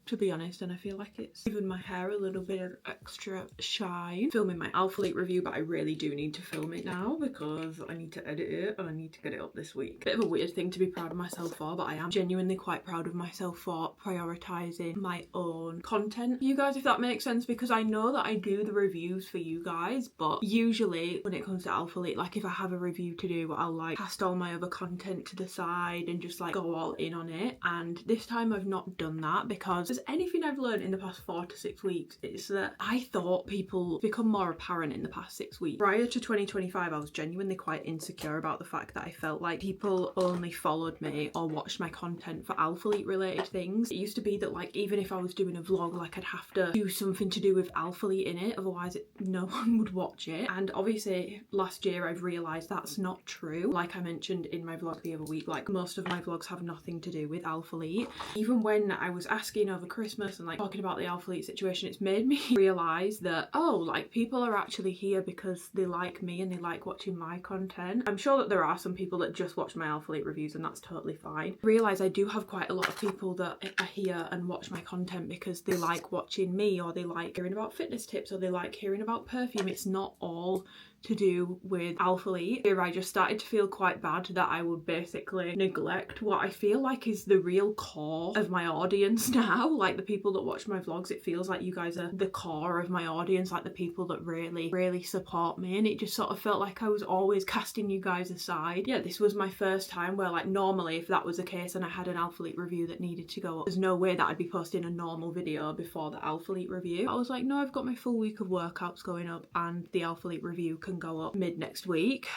Speaker 1: to be honest, and I feel like it's given my hair a little bit of extra shine. Filming my Alphalete review, but I really do need to film it now because I need to edit it and I need to get it up this week. Bit of a weird thing to be proud of myself for, but I am genuinely quite proud of myself for prioritising my own content for you guys, if that makes sense, because I know that I do the reviews for you guys, but usually when it comes to Alphalete, like if I have a review to do, I'll like cast all my other content to the side and just like go all in on it. And this time I've not done that because there's anything I've learned in the past 4 to 6 weeks, it's that I thought people become more apparent in the past 6 weeks. Prior to 2025, I was genuinely quite insecure about the fact that I felt like people only followed me or watched my content for Alphalete related things. It used to be that like even if I was doing a vlog, like I'd have to do something to do with Alphalete in it, otherwise no one would watch it. And obviously last year I've realised that's not true. Like I mentioned in my vlog the other week, like most of my vlogs have nothing to do with Alphalete. Even when I was asking over Christmas and like talking about the Alphalete situation, it's made me realise that, oh, like people are actually here because they like me and they like watching my content. I'm sure that there are some people that just watch my Alphalete reviews and that's totally fine. I realise I do have quite a lot of people that are here and watch my content because they like watching me, or they like hearing about fitness tips, or they like hearing about perfume. It's not all to do with Alphalete. Here I just started to feel quite bad that I would basically neglect what I feel like is the real core of my audience now. Like the people that watch my vlogs, it feels like you guys are the core of my audience, like the people that really support me, and it just sort of felt like I was always casting you guys aside. Yeah, this was my first time where like normally if that was the case and I had an Alphalete review that needed to go up, there's no way that I'd be posting a normal video before the Alphalete review. I was like, no, I've got my full week of workouts going up and the Alphalete review can go up mid next week,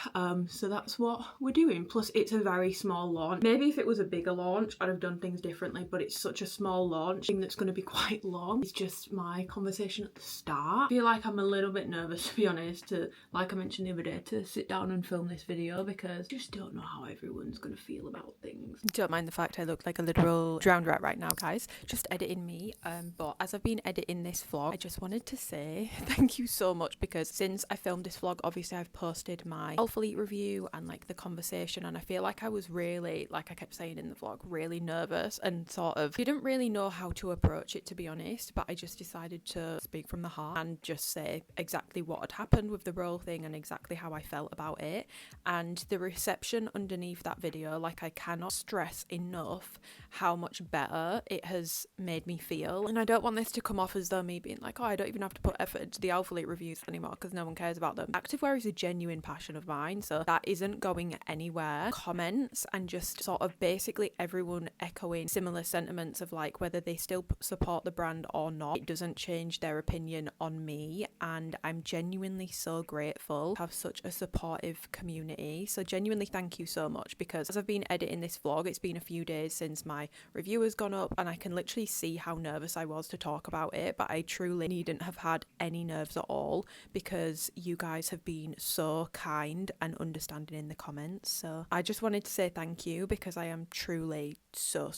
Speaker 1: so that's what we're doing. Plus it's a very small launch. Maybe if it was a bigger launch I'd have done things differently, but it's such a small launch thing that's going to be quite long. It's just my conversation at the start. I feel like I'm a little bit nervous, to be honest, to, like I mentioned the other day, to sit down and film this video because I just don't know how everyone's going to feel about things. Don't mind the fact I look like a literal drowned rat right now, guys. Just editing me, but as I've been editing this vlog, I just wanted to say thank you so much, because since I filmed this vlog, obviously I've posted my Alphalete review and like the conversation, and I feel like I was really, like I kept saying in the vlog, really nervous and sort of didn't really know how to approach it, to be honest, but I just decided to speak from the heart and just say exactly what had happened with the role thing and exactly how I felt about it. And the reception underneath that video, like I cannot stress enough how much better it has made me feel. And I don't want this to come off as though me being like, oh, I don't even have to put effort into the Alphalete reviews anymore because no one cares about them. The fact
Speaker 2: activewear is a genuine passion of mine, so that isn't going anywhere. Comments and just sort of basically everyone echoing similar sentiments of like whether they still support the brand or not, it doesn't change their opinion on me, and I'm genuinely so grateful to have such a supportive community. So genuinely thank you so much, because as I've been editing this vlog, it's been a few days since my review has gone up, and I can literally see how nervous I was to talk about it, but I truly needn't have had any nerves at all because you guys have been so kind and understanding in the comments. So I just wanted to say thank you, because I am truly so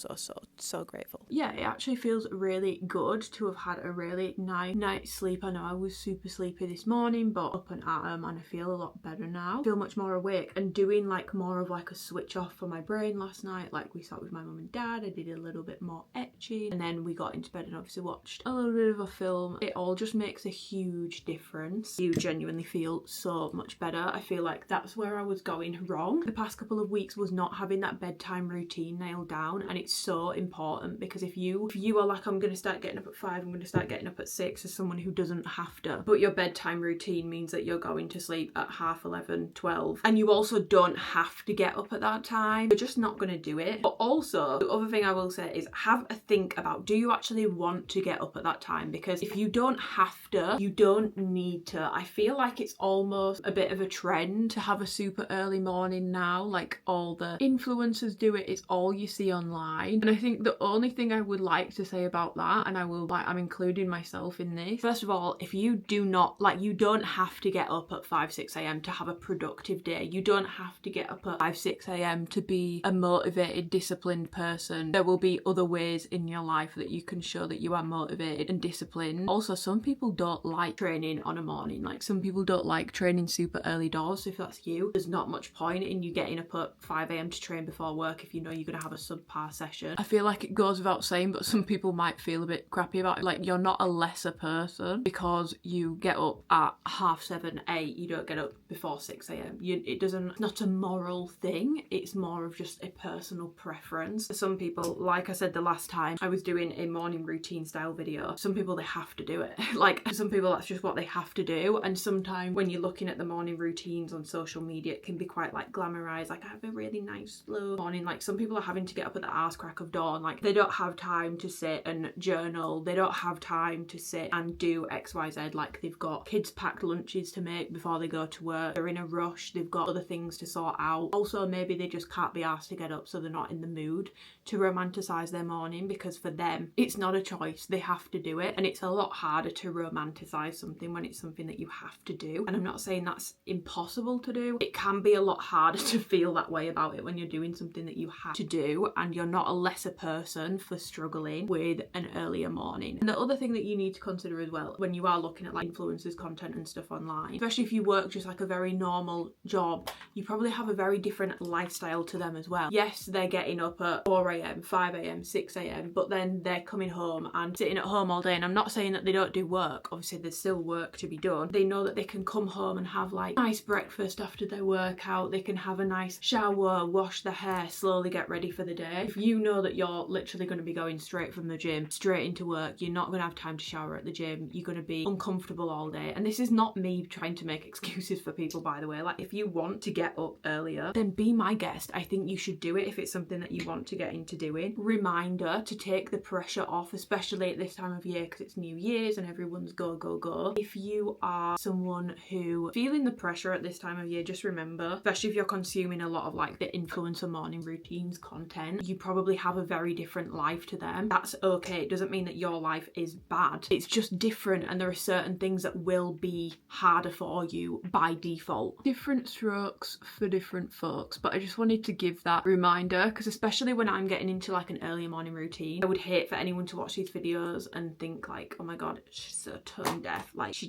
Speaker 2: grateful.
Speaker 1: Yeah, it actually feels really good to have had a really nice night's sleep. I know I was super sleepy this morning, but up and at 'em, and I feel a lot better now. I feel much more awake, and doing like more of like a switch off for my brain last night. Like we sat with my mum and dad, I did a little bit more etching, and then we got into bed and obviously watched a little bit of a film. It all just makes a huge difference. You genuinely feel so much better. I feel like that's where I was going wrong the past couple of weeks, was not having that bedtime routine nailed down, and it's so important, because if you are like, I'm going to start getting up at 5, I'm going to start getting up at 6 as someone who doesn't have to, but your bedtime routine means that you're going to sleep at 11:30, 12, and you also don't have to get up at that time, you're just not going to do it. But also, the other thing I will say is have a think about, do you actually want to get up at that time? Because if you don't have to, you don't need to. I feel like it's almost a bit of a trend to have a super early morning now, like all the influencers do it, it's all you see online. And I think the only thing I would like to say about that, and I'm including myself in this, first of all, if you do not, like, you don't have to get up at 5, 6 a.m. to have a productive day. You don't have to get up at 5, 6 a.m. to be a motivated, disciplined person. There will be other ways in your life that you can show that you are motivated and disciplined. Also, some people don't like training on a morning. Like, some people don't like training super early doors. So if that's you, there's not much point in you getting up at 5 a.m. to train before work if you know you're going to have a subpar session. I feel like it goes without saying, but some people might feel a bit crappy about it. Like, you're not a lesser person because you get up at 7:30, 8. You don't get up before 6 a.m. It's not a moral thing. It's more of just a personal preference. For some people, like I said the last time I was doing a morning routine style video, some people, they have to do it. Like, some people, that's just what they have to do. And sometimes when you're looking at the morning routines on social media, it can be quite like glamorized, like I have a really nice slow morning. Like, some people are having to get up at the arse crack of dawn. Like, they don't have time to sit and journal, they don't have time to sit and do XYZ. Like, they've got kids packed lunches to make before they go to work, they're in a rush, they've got other things to sort out. Also, maybe they just can't be asked to get up, so they're not in the mood to romanticize their morning, because for them it's not a choice, they have to do it. And it's a lot harder to romanticize something when it's something that you have to do. And I'm not saying that's impossible to do, it can be a lot harder to feel that way about it when you're doing something that you have to do, and you're not a lesser person for struggling with an earlier morning. And the other thing that you need to consider as well when you are looking at like influencers content and stuff online, especially if you work just like a very normal job, you probably have a very different lifestyle to them as well. Yes, they're getting up at 4 a.m, 5 a.m, 6 a.m, but then they're coming home and sitting at home all day. And I'm not saying that they don't do work, obviously there's still work to be done. They know that they can come home and have like nice breakfast after their workout, they can have a nice shower, wash their hair, slowly get ready for the day. If you know that you're literally going to be going straight from the gym straight into work, you're not going to have time to shower at the gym, you're going to be uncomfortable all day. And this is not me trying to make excuses for people, by the way. Like, if you want to get up earlier, then be my guest. I think you should do it if it's something that you want to get into doing. Reminder to take the pressure off, especially at this time of year, because it's New Year's and everyone's go, go, go. If you are someone who feeling the pressure at this time of year, just remember, especially if you're consuming a lot of like the influencer morning routines content, you probably have a very different life to them. That's okay. It doesn't mean that your life is bad. It's just different, and there are certain things that will be harder for you by default. Different strokes for different folks, but I just wanted to give that reminder, because especially when I'm getting into like an early morning routine, I would hate for anyone to watch these videos and think like, oh my god, she's so tone deaf, like she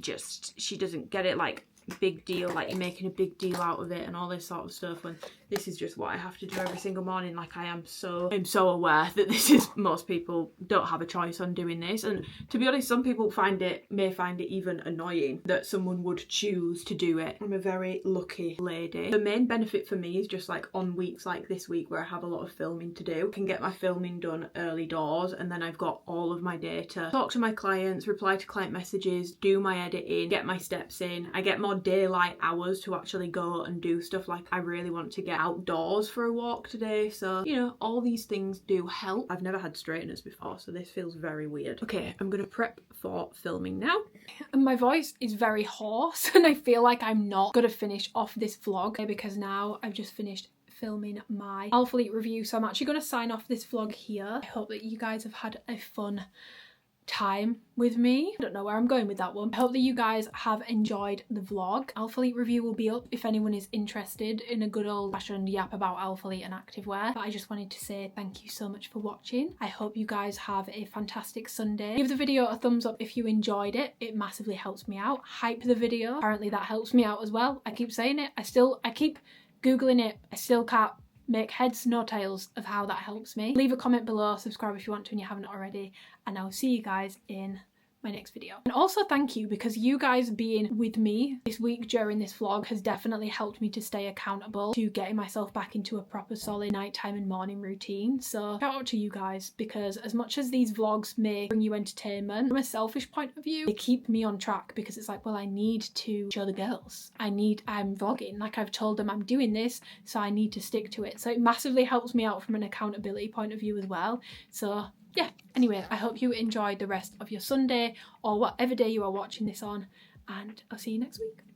Speaker 1: doesn't get it, like big deal, like you're making a big deal out of it and all this sort of stuff, when this is just what I have to do every single morning. Like, I'm so aware that this is, most people don't have a choice on doing this. And to be honest, some people may find it even annoying that someone would choose to do it. I'm a very lucky lady. The main benefit for me is just like on weeks like this week where I have a lot of filming to do, I can get my filming done early doors, and then I've got all of my day to talk to my clients, reply to client messages, do my editing, get my steps in. I get more daylight hours to actually go and do stuff. Like I really want to get outdoors for a walk today, so you know, all these things do help. I've never had straighteners before, so this feels very weird. Okay, I'm gonna prep for filming now. And my voice is very hoarse and I feel like I'm not gonna finish off this vlog because now I've just finished filming my Alpha Elite review, so I'm actually going to sign off this vlog here. I hope that you guys have had a fun time with me. I don't know where I'm going with that one. I hope that you guys have enjoyed the vlog. Alpha Elite review will be up if anyone is interested in a good old fashioned yap about Alpha Elite and activewear. But I just wanted to say thank you so much for watching. I hope you guys have a fantastic Sunday. Give the video a thumbs up if you enjoyed it. It massively helps me out. Hype the video. Apparently that helps me out as well. I keep saying it. I keep Googling it. I still can't make heads nor tails of how that helps me. Leave a comment below, subscribe if you want to and you haven't already, and I'll see you guys in my next video. And also thank you, because you guys being with me this week during this vlog has definitely helped me to stay accountable to getting myself back into a proper solid nighttime and morning routine. So shout out to you guys, because as much as these vlogs may bring you entertainment, from a selfish point of view, they keep me on track, because it's like, well, I need to show the girls. I'm vlogging, like I've told them I'm doing this, so I need to stick to it. So it massively helps me out from an accountability point of view as well. So yeah, anyway, I hope you enjoyed the rest of your Sunday or whatever day you are watching this on, and I'll see you next week.